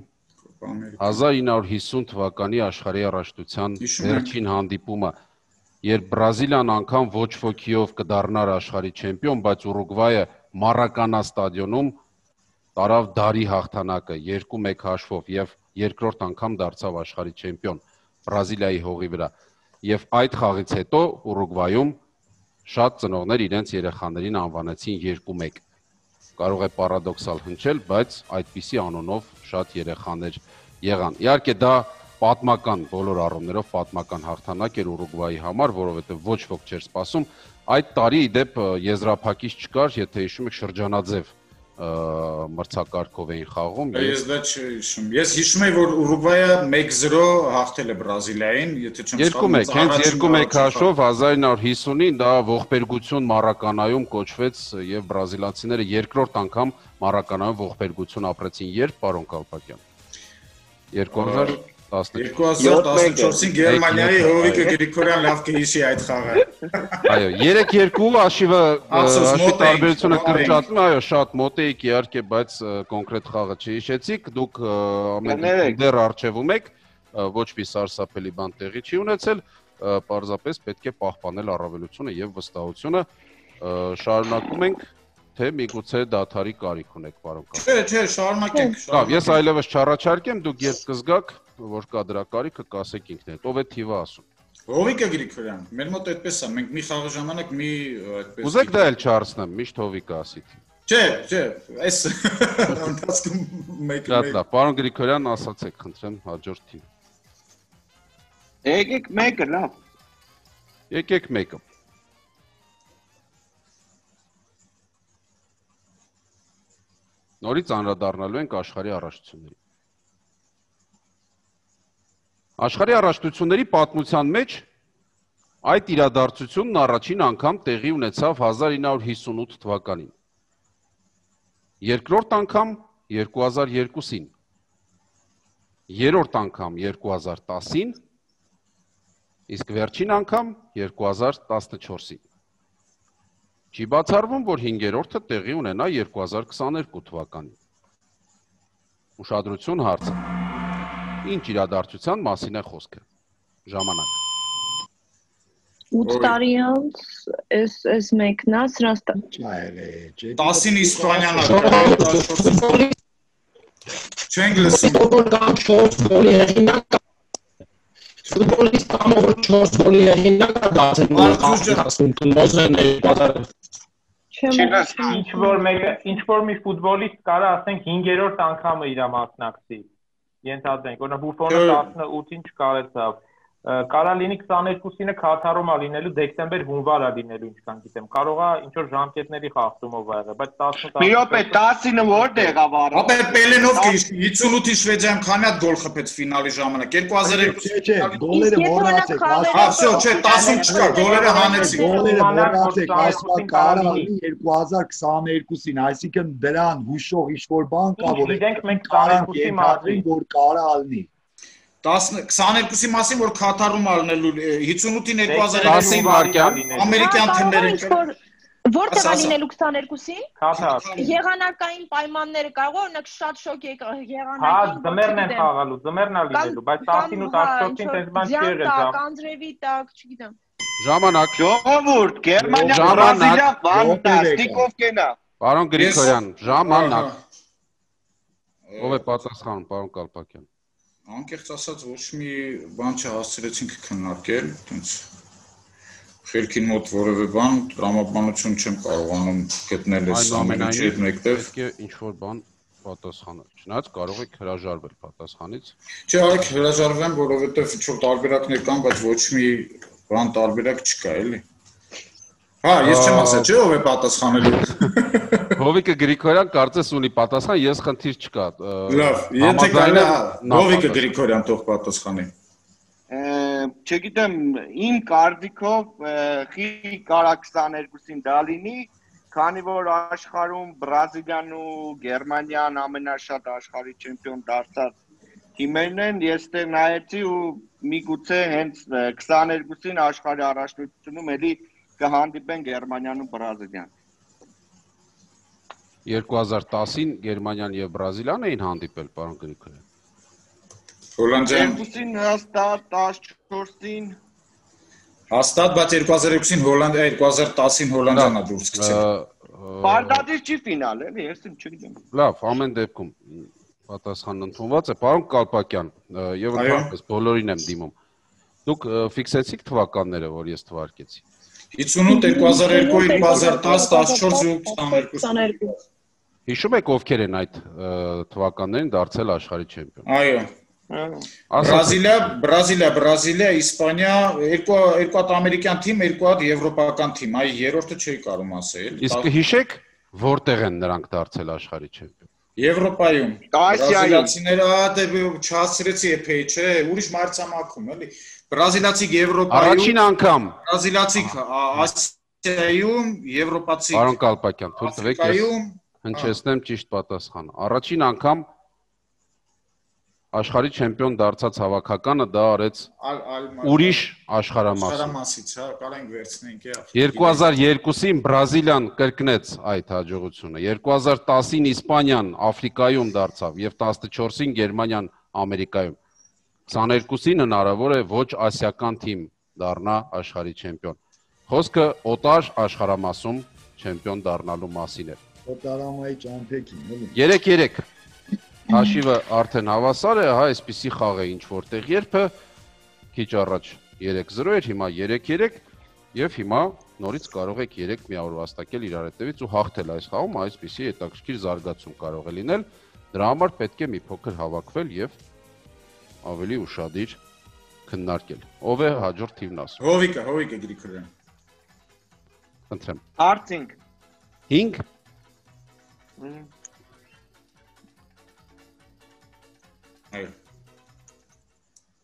1950 թվականի աշխարհի առաջնության վերջին հանդիպումը երբ Բրազիլիան անգամ ոչ ոքիով կդառնար աշխարհի չեմպիոն բայց Ուրուգվայը Մարականա ստադիոնում տարավ դարի հաղթանակը 2-1 հաշվով եւ երկրորդ անգամ դարձավ աշխարհի չեմպիոն Բրազիլիայի հողի վրա եւ այդ խաղից հետո Ուրուգվայում շատ ծնողներ իրենց երեխաներին անվանեցին 2-1 կարող է պարադոքսալ հնչել բայց այդպիսի անունով շատ երեխաներ եղան իհարկե դա պատմական բոլոր առումներով պատմական հաղթանակ էր Ուրուգվայի համար որովհետեւ ոչ ոք չէր սպասում Այդ տարի իդեպ եզրափակիչ չկար, եթե հիշում եք շրջանաձև մրցակարգով էին խաղում։ Ես դա չհիշում։ Ես հիշում եմ, որ Ուրուգվայը 1-0 հաղթել է Բրազիլիային, եթե չեմ սխալվում։ 2-1, հենց 2-1 հաշվով 1950-ին դա ողբերգություն Մարականայում կոչվեց եւ բրազիլացիները երկրորդ անգամ Մարականայում ողբերգություն ապրեցին երբ, պարոն Կալպակյան։ 2014-ին Գերմանիայի Հովիկ Գրիգորյան լավ կհիշի այդ խաղը։ Այո, 3-2 աշիվը տարբերությունը կրճատում, այո, շատ մոտ էիք իհարկե, բայց կոնկրետ խաղը չհիշեցիք, դուք ամեն դեռ արժևում եք, ոչ մի սարսափելի բան տեղի չի ունեցել, պարզապես պետք է պահպանել առավելությունը եւ վստահությունը։ Շարունակում ենք, թե միգուցե դաթարի կարիք ունեք, պարոն Կալպակյան։ Չէ, շարունակենք։ Լավ, ես այլևս չառաջարկեմ, դուք երբ կզգաք, որ կա դրա կարիքը, կասեք ինքներդ։ Ով է թիվը ասում։ Հովիկը Գրիգորյան, մեր մոտ այդպես է, մենք մի խաղի ժամանակ մի այդպես։ Ուզեք դա էլ չարցնեմ, միշտ Հովիկը ասի։ Չէ, այս ընթացքում մեկը։ Լավ, պարոն Գրիգորյան, ասացեք, խնդրեմ, հաջորդ թիվ։ Եկեք մեկը, լավ։ Եկեք մեկը։ Նորից անդրադառնալու ենք աշխարհի առաջնություններին։ Աշխարհի առաջնությունների պատմության մեջ այդ իրադարձությունն առաջին անգամ տեղի ունեցավ 1958 թվականին։ Երկրորդ անգամ 2002-ին։ Երրորդ անգամ 2010-ին, իսկ վերջին անգամ 2014-ին։ Չի բացառվում, որ 5-րդը տեղի ունենա 2022 թվականին։ Ուշադրություն հարցը։ Ինչ իրադարձության մասին է խոսքը։ Ժամանակ։ 8 տարի անց էս մեկն է, սրանց 10-ին Իսպանիան է։ Չենք լսում։ Ֆուտբոլիստ ամոթ 4 գոլի հինակ դարձել։ Ինչ որ մի ֆուտբոլիստ կարա ասենք 5-րդ անգամը իր մասնակցի։ Ենթադրենք, օրինակ Բուֆոնը 18-ին չկարեցավ։ Կարա լինի 22-ինը Քաթարում է լինելու, դեկտեմբեր-հունվար է լինելու, ինչքան գիտեմ։ Կարող է ինչ որ ժամկետների խախտումով ա եղել, բայց 18-ը։ Մի րոպե 10-ը որտեղ ա վարը։ Ապա Պելենով կհիշի 58-ի Շվեդիան քանի հատ գոլ խփեց ֆինալի ժամանակ 2002-ին։ Չէ, գոլերը մոռացեք, Всё, չէ, 10-ում չկա, գոլերը հանեցին։ Գոլերը մոռացեք, ասма կարա լինի 2022-ին, այսինքն դրան հուշող ինչ-որ բան կա, որ գիտենք մենք 22-ի մասին, որ կարա լինի։ 22-ի մասին, որ Քաթարում ալնելու 58-ին 2010-ին վարկյան ամերիկյան թիմերը Որտեղ է լինելու 22-ին։ Քաթար։ Եղանակային պայմանները կարող օրինակ շատ շոկ եղանակային։ Հա, ձմեռն են խաղալու, ձմեռն է լինելու, բայց 10-ին ու 14-ին տես բան չի եղել ժամ։ Կանձրևի տակ, չգիտեմ։ Ժամանակ։ Ժողովուրդ, Գերմանիա, Բրազիլիա, ֆանտաստիկով կենա։ Պարոն Գրիգորյան, ժամանակ։ Ով է պատասխանում, պարոն Կալպակյան։ Անկեղծ ասած ոչ մի բան չհասցրեցինք քննարկել, այնց խելքին մոտ որևէ բան, տրամաբանություն չեմ կարողանում գտնել այս ամենի հետ մեկտեղ։ Պետք է ինչ-որ բան պատասխանել։ Չնայած կարող եք հրաժարվել պատասխանից։ Չէ, արեք հրաժարվեմ, որովհետև ինչ-որ տարբերակներ կան, բայց ոչ մի բան տարբերակ չկա, էլի։ Հա, ես չեմ ասա, չէ՞ ով է պատասխանելու։ Հովիկը Գրիգորյան կարծես ունի պատասխան, ես խնդիր չկա։ Լավ, եթե կարելի է Հովիկը Գրիգորյան թող պատասխանի։ Չգիտեմ, իմ կարծիքով խի կարա 22-ին դա լինի, քանի որ աշխարհում Բրազիլիան ու Գերմանիան ամենաշատ աշխարհի չեմպիոն դարձած թիմերն են, ես դե նայեցի ու միգուցե հենց 22-ին աշխարհի առաջնությունում էլի կհանդիպեն Գերմանիան ու Բրազիլիան։ 2010-ին Գերմանիան եւ Բրազիլիան էին հանդիպել, պարոն Գրիգորյան։ Հոլանդիան 2-ին հաստատ 14-ին հաստատ, բայց 2002-ին Հոլանդիա, 2010-ին Հոլանդիան է դուրս գցել։ Պարտադիր չի ֆինալ, էլի, ես չգիտեմ։ Լավ, ամեն դեպքում պատասխանն ընդունված է, պարոն Կալպակյան, եւ ընդհանրապես բոլորին եմ դիմում։ Դուք ֆիքսեցիք թվականները, որ ես թվարկեցի։ 58, 2002, 2010, 14 ու 22։ Հիշում եք ովքեր են այդ թվականներին դարձել աշխարհի չեմպիոն։ Այո։ Բրազիլիա, Իսպանիա, երկու հատ ամերիկյան թիմ, երկու հատ եվրոպական թիմ, այ երրորդը չի կարում ասել։ Իսկ հիշեք որտեղ են նրանք դարձել աշխարհի չեմպիոն։ Եվրոպայում։ Բրազիլացիները չհասցրեցի էփեի, չէ, ուրիշ մայրցամաքում, էլի։ Բրազիլացիք Եվրոպայում։ Առաջին անգամ։ Բրազիլացիք Ասիայում, եվրոպացիք։ Պարոն Կալպակյան, թույլ տվեք ես հնչեցնեմ ճիշտ պատասխանը։ Առաջին անգամ աշխարհի չեմպիոն դարձած հավաքականը դա արեց ուրիշ աշխարհամասից, հա, կարանք վերցնենք, 2002-ին Բրազիլիան կրկնեց այդ հաջողությունը, 2010-ին Իսպանիան Աֆրիկայում դարձավ եւ 14-ին Գերմանիան Ամերիկայում։ 22-ին հնարավոր է ոչ ասիական թիմ դառնա աշխարհի չեմպիոն։ Խոսքը օտար աշխարհամասում չեմպիոն դառնալու մասին է։ Օտարամայի ճամփեքին, էլի։ 3-3 հաշիվը արդեն հավասար է, հա, այսպիսի խաղ է ինչ որտեղ երբը քիչ առաջ 3-0 էր, հիմա 3-3 եւ հիմա նորից կարող եք 3 միավոր վաստակել իրար հետևից ու հաղթել այս խաղում, այսպիսի հետաքրքիր զարգացում կարող է լինել։ Դրա համար պետք է մի փոքր հավաքվել եւ ավելի ուշադիր քննարկել։ Ով է հաջորդ թիմն ասում։ Հովիկը Գրիգորյան։ Խնդրեմ։ Հարցինք։ 5 Այո։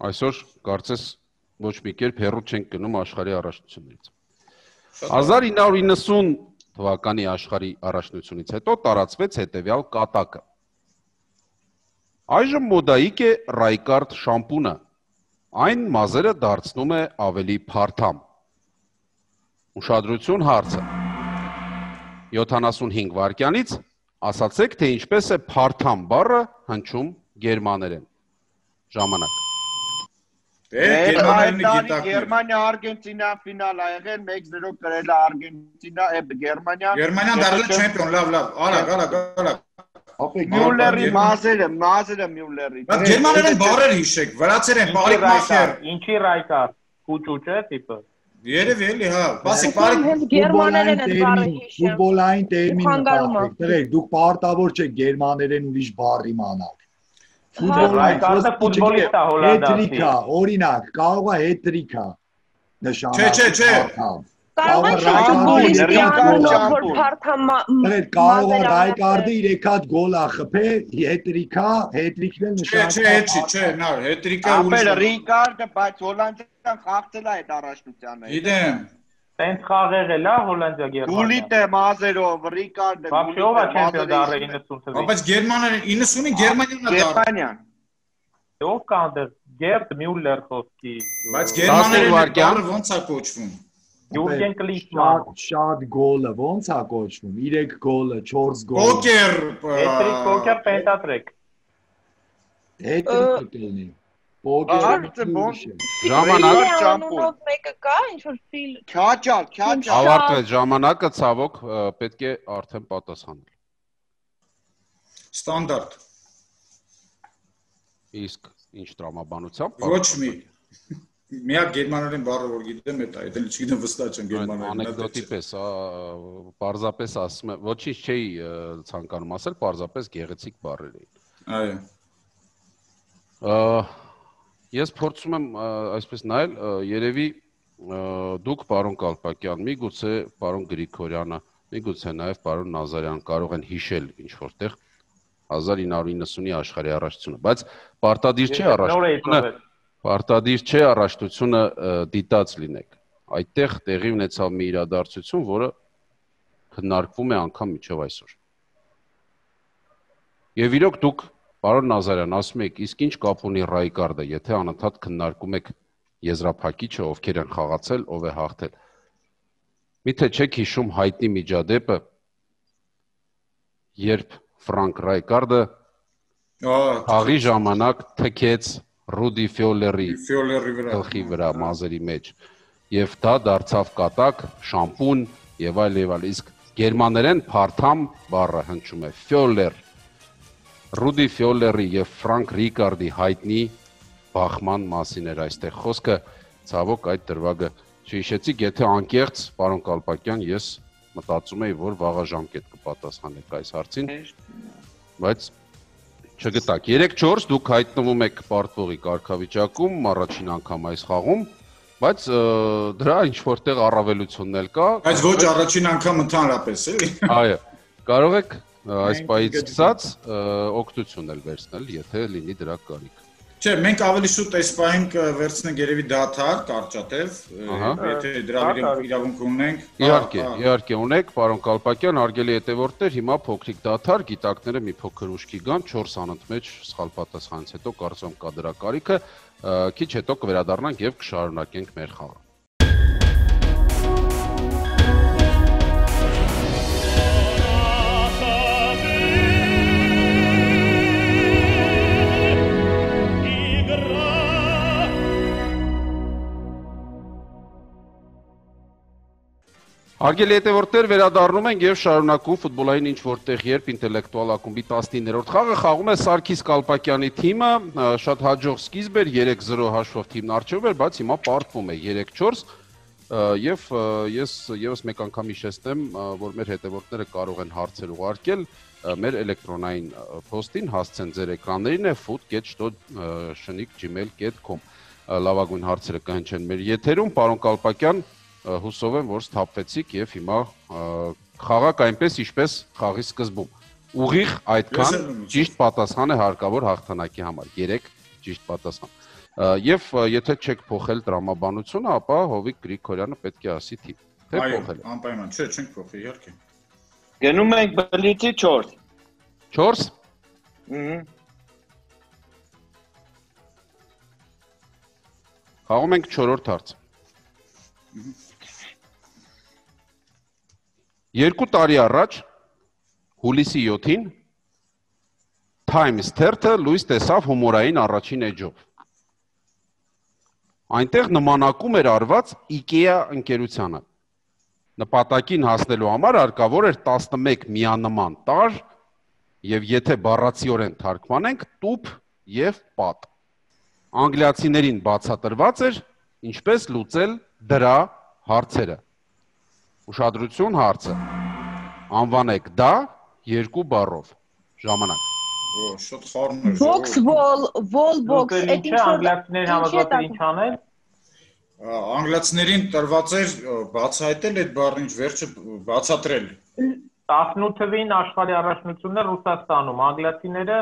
Այսօր կարծես ոչ մի կերպ հեռու չենք գնում աշխարհի առաջնություններից։ 1990 թվականի աշխարհի առաջնությունից հետո տարածվեց հետևյալ կատակը։ Այժմ մոդայիկ է Ռայկարդ շամպունը։ Այն մազերը դարձնում է ավելի փարթամ։ Ուշադրություն հարցը։ 75 վայրկյանից ասացեք, թե ինչպես է փարթամ բառը հնչում գերմաներեն։ Ժամանակ։ Գերմանիա Արգենտինա ֆինալ ա եղել 1-0 կրել է Արգենտինա, Գերմանիան դարձել չեմպիոն, լավ, արագ։ Մյուլլերի մազերը Մյուլլերի։ Բայց գերմաներեն բառեր հիշեք, վրացերեն պարիկմախեր։ Ինչի Ռայկար, կուճուճը տիպը։ Երևի էլի, հա, բասիկ գերմաներեն են բառը հիշում։ Ֆուտբոլային տերմին տղերք, դուք պարտավոր չեք գերմաներեն ուրիշ բառ իմանալ։ Ռայկարդը ֆուտբոլիստ է հոլանդացի։ Օրինակ, կարող է հետրիկա նշանակել։ Չէ։ Կարող է Ռայկարդը 3 հատ գոլ ա խփել, հետրիկն էլ նշանակել։ Չէ, հետրիկա ուրիշ։ Ռիկարդը, բայց հոլանդիան խաղացել է այդ առաջնությանը։ Գիտեմ։ Տենց խաղեր էլ է Հոլանդիա Գերմանիա։ Գուլիտը մազերով, Ռիկարդը։ Вообще ով է չեմպիոն դառել 90 թվականին։ Բայց Գերմանիան 90-ին Գերմանիան։ Ով կա այնտեղ Գերտ Մյուլլեր խոսքի։ Բայց Գերմանիան ոնց է կոչվում։ Յուրգեն Կլիսման։ Շատ գոլը ոնց է կոչվում։ 3 գոլը, 4 գոլ։ Պոկեր, պենտատրիկ։ Հետրիկ կլինի։ Ժամանակ ճամփուն մեկը կա, ինչ որ ֆիլմ։ Քաչալ։ Ավարտվեց ժամանակը, ցավոք, պետք է արդեն պատասխանել։ Ստանդարտ։ Իսկ ինչ տրամաբանությամբ։ Ոչ մի։ Միակ գերմաներեն բառը որ գիտեմ է դա, այդել չգիտեմ վստահ չեմ գերմաներեն։ Անեկդոտի պես, պարզապես ասում եմ, ոչինչ չէի ցանկանում ասել, պարզապես գեղեցիկ բառեր էին։ Այո։ Ես փորձում եմ այսպես նայել, երևի դուք պարոն Կալպակյան, միգուցե պարոն Գրիգորյանը, միգուցե նաև պարոն Նազարյան կարող են հիշել ինչ որտեղ 1990-ի աշխարհի առաջնությունը, բայց պարտադիր չէ առաջնությունը դիտած լինեք։ Այդտեղ տեղի ունեցավ մի իրադարձություն, որը քննարկվում է անգամ մինչև այսօր։ Եվ իրոք դուք պարոն Նազարյան ասում եք, իսկ ինչ կապ ունի Ռայկարդը, եթե անընդհատ քննարկում եք եզրափակիչը, ովքեր են խաղացել, ով է հաղթել։ Միթե չեք հիշում հայտնի միջադեպը, երբ Ֆրանկ Ռայկարդը խաղի ժամանակ թքեց Ռուդի Ֆյոլերի գլխի վրա մազերի մեջ եւ դա դարձավ կատակ, շամպուն եւ այլ եւ այլ, իսկ գերմաներեն փարթամ բառը հնչում է Ֆյոլեր։ Ռուդի Ֆյոլերի եւ Ֆրանկ Ռիկարդի հայտնի բախման մասին էր այստեղ խոսքը, ցավոք այդ դրվագը չհիշեցիք, եթե անկեղծ պարոն Կալպակյան, ես մտածում էի, որ վաղը ժամկետ կպատասխանեք այս հարցին, բայց չգտակ։ 3-4 դուք հայտնվում եք պարտվողի կարգավիճակում առաջին անգամ այս խաղում, բայց դրա ինչ որտեղ առավելությունն էլ կա։ Բայց ոչ առաջին անգամ ընդհանրապես, էլի։ Այո, կարող եք այս պայից սկսած օգնություն էլ վերցնել, եթե լինի դրա կարիք։ Չէ, մենք ավելի շուտ այս պահին կվերցնենք երևի դաթար, կարճատև, եթե դրա իրավունք ունենք։ Իհարկե ունեք, պարոն Կալպակյան, հարգելի հետևորդներ, հիմա փոքրիկ դաթար, գիտակները մի փոքր ուշքի գան, 4 անընդմեջ սխալ պատասխանից հետո կարծում կա դրա կարիքը, քիչ հետո կվերադառնանք եւ կշարունակենք մեր խաղը։ Հարգելի հետևորդներ, վերադառնում ենք եւ շարունակում ֆուտբոլային ինչ որտեղ երբ ինտելեկտուալ ակումբի 19-րդ խաղը խաղում է Սարգիս Կալպակյանի թիմը, շատ հաջող սկիզբ էր 3-0 հաշվով թիմն առջեւ էր, բայց հիմա պարտվում է 3-4 եւ ես եւս մեկ անգամ հիշեցնեմ, որ մեր հետևորդները կարող են հարցեր ուղարկել մեր էլեկտրոնային փոստին, հասցեն ձեր էկրաններին է foot.shnik@gmail.com լավագույն հարցերը կհնչեն մեր եթերում, պարոն Կալպակյան, հուսով եմ, որ սթափվեցիք եւ հիմա խաղակ այնպես ինչպես խաղի սկզբում։ Ուղիղ այդքան ճիշտ պատասխան է հարկավոր հաղթանակի համար։ 3 ճիշտ պատասխան։ Եվ եթե չեք փոխել տրամաբանությունը, ապա Հովիկ Գրիգորյանը պետք է ասի թիվ։ Թե փոխել է։ Անպայման, չէ, չենք փոխի, իհարկե։ Գնում ենք բլիցի 4։ 4։ Խաղում ենք 4-րդ հարց։ 2 տարի առաջ հուլիսի 7-ին Times թերթը լույս տեսավ հումորային առաջին էջով։ Այնտեղ նմանակում էր արված IKEA ընկերությանը։ Նպատակին հասնելու համար հարկավոր էր 11 միանման տար եւ եթե բառացիորեն թարգմանենք տուփ եւ պատ։ Անգլիացիներին բացատրված էր ինչպես լուծել դրա հարցերը։ Ուշադրություն հարցը։ Անվանեք դա 2 բառով։ Ժամանակ։ Շատ խառն էր։ Box wall box, այդ ինչ անգլիացիների համաձայն ինչ անել։ Անգլիացիներին տրված էր բացահայտել այդ բառը, ինչ վերջը բացատրել։ 18 թվին աշխարհի առաջնությունն է Ռուսաստանում, անգլիացիները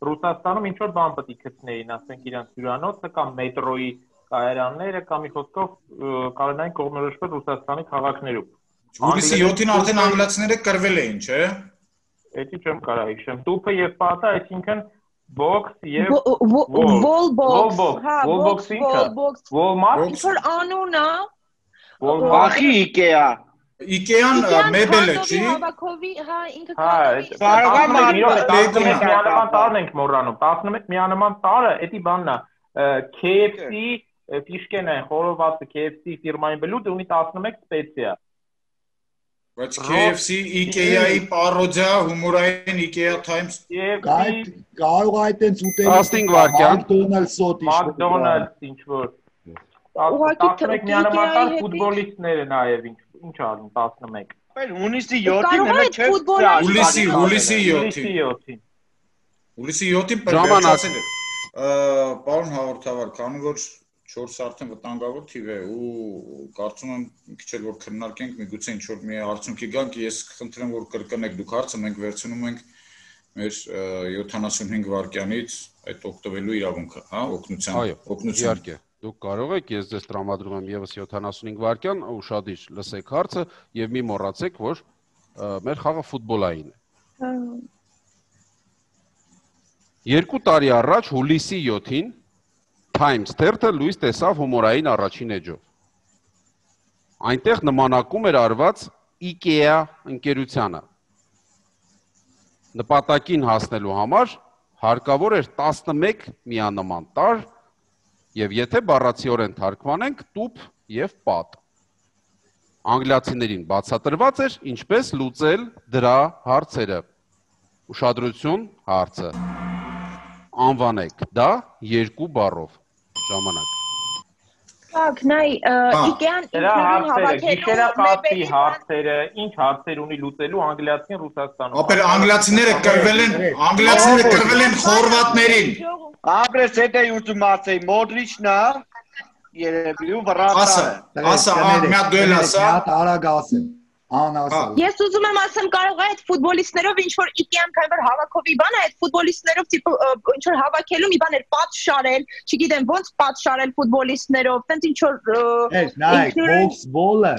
Ռուսաստանում ինչ որ բան պետք է գտնեին, ասենք իրանց հյուրանոցը կամ մետրոյի կայարանները կամ մի խոսքով կանոնային կողմնորոշվել Ռուսաստանի քաղաքներում։ Հուլիսի 7-ին արդեն անգլիացիները կրվել էին, չէ՞։ Էդի չեմ կարող հիշեմ։ Տուփը եւ պատը, այսինքն box եւ wall box, հա, wall box ինքը։ Walmart ինչ որ անուն է։ Բախի IKEA։ IKEA-ն մեբելը չի։ Հավաքովի, հա, ինքը կարող է միանման տարն ենք մոռանում։ 11 միանման տարը, էդի բանն է։ KFC ֆիշկեն է, խորովածը KFC ֆիրմայի բլուդը ունի 11 սպեցիա։ Բայց KFC IKEA-ի պարոդիա, հումորային IKEA Times կարող է այդտենց ուտել 15 վայրկյան McDonald's ինչ որ 11 միանման տար ֆուտբոլիստները նաև ինչ անում 11 Բայց հունիսի 7-ին հենց չէ հուլիսի 7-ին Հուլիսի 7-ին ժամանակացել է պարոն հաղորդավար, քանի որ 4 արդեն վտանգավոր թիվ է ու կարծում եմ քիչ էլ որ քննարկենք միգուցե ինչ որ մի արդյունքի գանք ես խնդրեմ որ կրկնեք դուք հարցը մենք վերցնում ենք մեր 75 վայրկյանից այդ օգտվելու իրավունքը, հա, օգնության։ Իհարկե, դուք կարող եք, ես ձեզ տրամադրում եմ եւս 75 վայրկյան, ուշադիր լսեք հարցը եւ մի մոռացեք, որ մեր խաղը ֆուտբոլային է։ 2 տարի առաջ հուլիսի 7-ին Times թերթը լույս տեսավ հումորային առաջին էջով։ Այնտեղ նմանակում էր արված IKEA ընկերությանը։ Նպատակին հասնելու համար հարկավոր էր 11 միանման տար եւ եթե բառացիորեն թարգմանենք տուփ եւ պատ։ Անգլիացիներին բացատրված էր ինչպես լուծել դրա հարցերը։ Ուշադրություն հարցը։ Անվանեք դա 2 բառով։ Ժամանակ։ Տակ, նայ, IKEA-ն ինքնուրույն հավաքելու հարցերը, ինչ հարցեր ունի լուծելու անգլիացին Ռուսաստանում։ Ապեր անգլիացիները կրվել են խորվատներին։ Ապրես հետ է ուզում ասեի, Մոդրիչն է, երևի ու վրատը։ Ասա, մի հատ դու էլ ասա։ Արագ ասեմ։ Ես ուզում եմ ասեմ կարող է այդ ֆուտբոլիստներով ինչ որ IKEA-ն քանի որ հավաքովի բան է, այդ ֆուտբոլիստներով տիպը ինչ որ հավաքելու մի բան էր պատ շարել, չգիտեմ ոնց պատ շարել ֆուտբոլիստներով, տենց ինչ որ նայեք, box ball-ը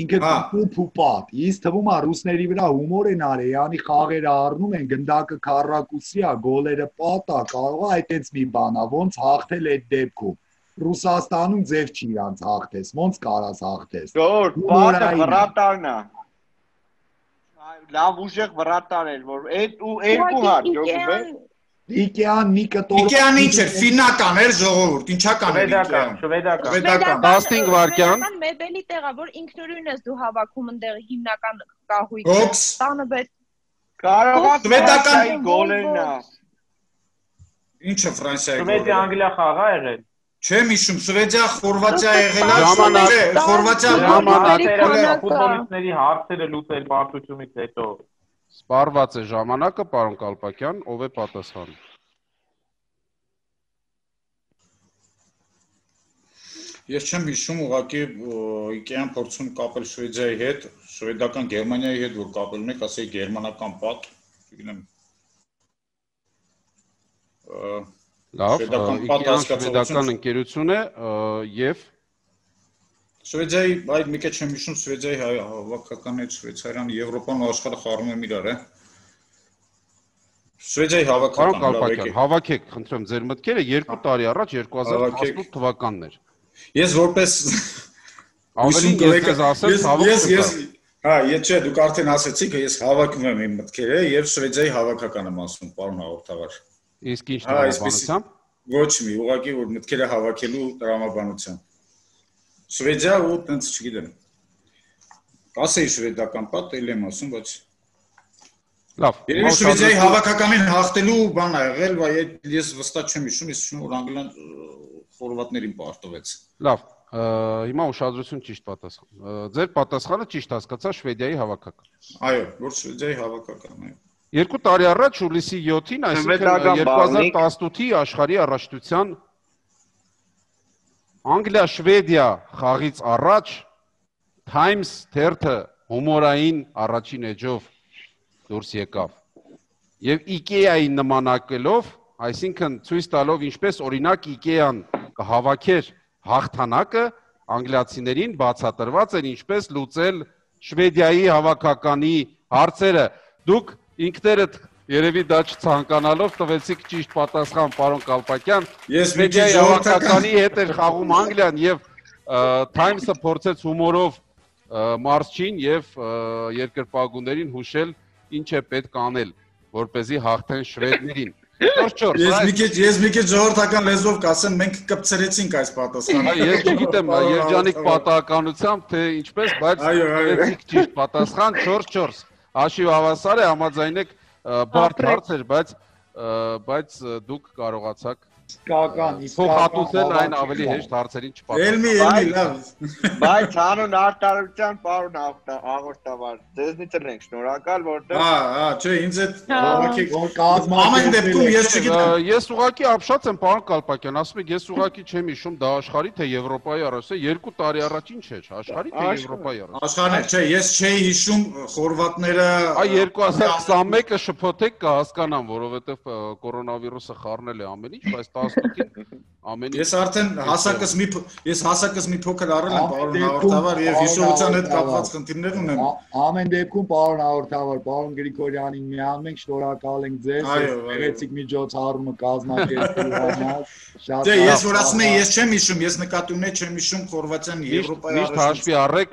ինքը տուփ ու պատ։ Ինձ թվում է ռուսների վրա հումոր են արել, յանի խաղերը առնում են, գնդակը քառակուսի է, գոլերը պատ է, կարող է այդպես մի բան է, ոնց հաղթել այդ դեպքում։ Ռուսաստանում ձև չի իրանց հաղթես, ոնց կարաս հաղթես։ Դոր, պատը վրատարն է։ Լավ ուժեղ վրատար էր, որ այդ ու երկու հարկ, Ikea-ն մի կտոր Ikea-ն ինչ էր, ֆինական էր ժողովուրդ, ինչական էր Ikea-ն։ Շվեդական։ 15 վայրկյան։ Մեբելի տեղա, որ ինքնուրույն ես դու հավաքում ընդեղ հիմնական կահույքը։ Գոքս։ Տանը բեր։ Կարող է Շվեդական գոլերն է։ Ինչը Ֆրանսիայի Շվեդիա Անգլիա խաղա եղել։ Չեմ հիշում, Շվեդիա, Խորվաթիա եղել է, Ժամանակ, Խորվաթիա ֆուտբոլիստների հարցերը լուծել պարտությունից հետո։ Սպառված է ժամանակը, պարոն Կալպակյան, ով է պատասխանը։ Ես չեմ հիշում, ուղղակի Ikea-ն փորձում կապել Շվեդիայի հետ, շվեդական Գերմանիայի հետ, որ կապելն եք, ասեի գերմանական պատ, չգիտեմ։ Լավ, Ikea-ն շվեդական ընկերություն է եւ Շվեդիայի, այդ մի քիչ չեմ հիշում, Շվեդիայի հավաքական հետ Շվեյցարիան Եվրոպան ու աշխարհը խառնում եմ իրար, Շվեդիայի հավաքական։ Պարոն Կալպակյան, հավաքեք, խնդրեմ ձեր մտքերը 2 տարի առաջ 2018 թվականն էր։ Ես որպես Ավելին ես ասել, հավաք։ Հա, եթե դուք արդեն ասեցիք, ես հավաքում եմ իմ մտքերը եւ Շվեդիայի հավաքական եմ ասում, պարոն հաղորդավար։ Իսկ ինչ տրամաբանությամբ։ Ոչ մի, ուղղակի որ մտքերը հավաքելու տրամաբանությամբ։ Շվեդիա ու տենց չգիտեմ։ Ասեի շվեդական պատ, էլ եմ ասում, բայց Լավ։ Երևի Շվեդիայի հավաքականին հաղթելու բան ա եղել, բայց ես վստահ չեմ հիշում, ես հիշում որ Անգլիան խորվաթներին պարտվեց։ Լավ, հիմա ուշադրություն ճիշտ պատասխան։ Ձեր պատասխանը ճիշտ հասկացա Շվեդիայի հավաքական։ Այո, որ Շվեդիայի հավաքական է։ 2 տարի առաջ հուլիսի 7-ին, այսինքն 2018-ի աշխարհի առաջնության Անգլիա-Շվեդիա խաղից առաջ Times թերթը հումորային առաջին էջով դուրս եկավ։ Եվ IKEA-ին նմանակելով, այսինքն ցույց տալով ինչպես օրինակ IKEA-ն կհավաքեր հաղթանակը, անգլիացիներին բացատրված էր ինչպես լուծել Շվեդիայի հավաքականի հարցերը։ Դուք ինքներդ երևի դա չցանկանալով տվեցիք ճիշտ պատասխան, պարոն Կալպակյան։ Շվեդիայի հավաքականի հետ էր խաղում Անգլիան եւ Times-ը փորձեց հումորով մարզչին եւ երկրպագուներին հուշել ինչ է պետք անել, որպեսզի հաղթեն շվեդներին։ Ես մի քիչ ժողովրդական լեզվով կասեմ, մենք կպցրեցինք այս պատասխանը։ Ես չգիտեմ երջանիկ պատահականությամբ թե ինչպես, բայց տվեցիք ճիշտ պատասխան 4-4։ Հաշիվ հավասար է, համաձայնեք բարդ հարց էր, բայց դուք կարողացաք փոխհատուցել այն ավելի հեշտ հարցերին չպատասխանել։ Էլմի, լավ։ Բայց հանուն արտարության պարոն հաղորդավար, ձեզնից էլ ենք շնորհակալ, որտեղ Հա, չէ, ինձ այդ ամեն դեպքում ես չգիտեմ։ Ես ուղղակի ապշած եմ, պարոն Կալպակյան, ասում եք, ես ուղղակի չեմ հիշում դա աշխարհի թե Եվրոպայի առաջ, 2 տարի առաջ ինչ էր, աշխարհի թե Եվրոպայի առաջ։ Աշխարհն է, չէ, ես չէի հիշում խորվաթները։ Այ 2021-ը շփոթեք կհասկանամ, որովհետև կորոնավիրուսը խառնել է ամեն ինչ, բայց 18-ին ամեն ինչ։ Ես արդեն հասակս մի փոքր առել եմ, պարոն հաղորդավար, եւ հիշողության հետ կապված խնդիրներ ունեմ։ Ամեն դեպքում, պարոն հաղորդավար, պարոն Գրիգորյանին միանում ենք, շնորհակալ ենք ձեզ, գեղեցիկ միջոցառումը կազմակերպելու համար։ Դե ես որ ասում եմ, ես չեմ հիշում, ես նկատի ունեի, չեմ հիշում Խորվաթիան Եվրոպայի առաջ։ Միշտ հաշվի առեք,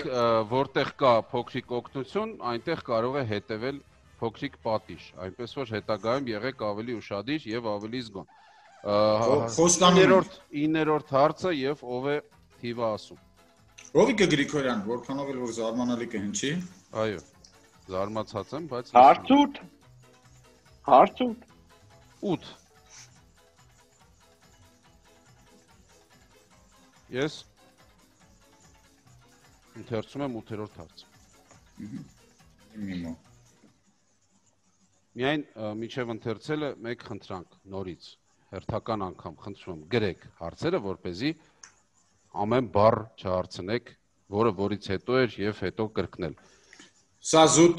որտեղ կա փոքրիկ օգնություն, այնտեղ կարող է հետևել փոքրիկ պատիժ, այնպես որ հետագայում եղեք ավելի ուշադիր եւ ավելի զգոն։ 9-րդ հարցը եւ ով է թիվը ասում։ Ռովիկը Գրիգորյան, որքանով էլ որ զարմանալի կհնչի։ Այո, զարմացած եմ, բայց Հարց 8 Ես ընթերցում եմ 8-րդ հարց։ Միայն միջև ընթերցելը մեկ խնդրանք նորից հերթական անգամ խնդրում եմ գրեք հարցերը, որպեսզի ամեն բառ չհարցնեք, որից հետո էր եւ հետո կրկնել։ Սա զուտ,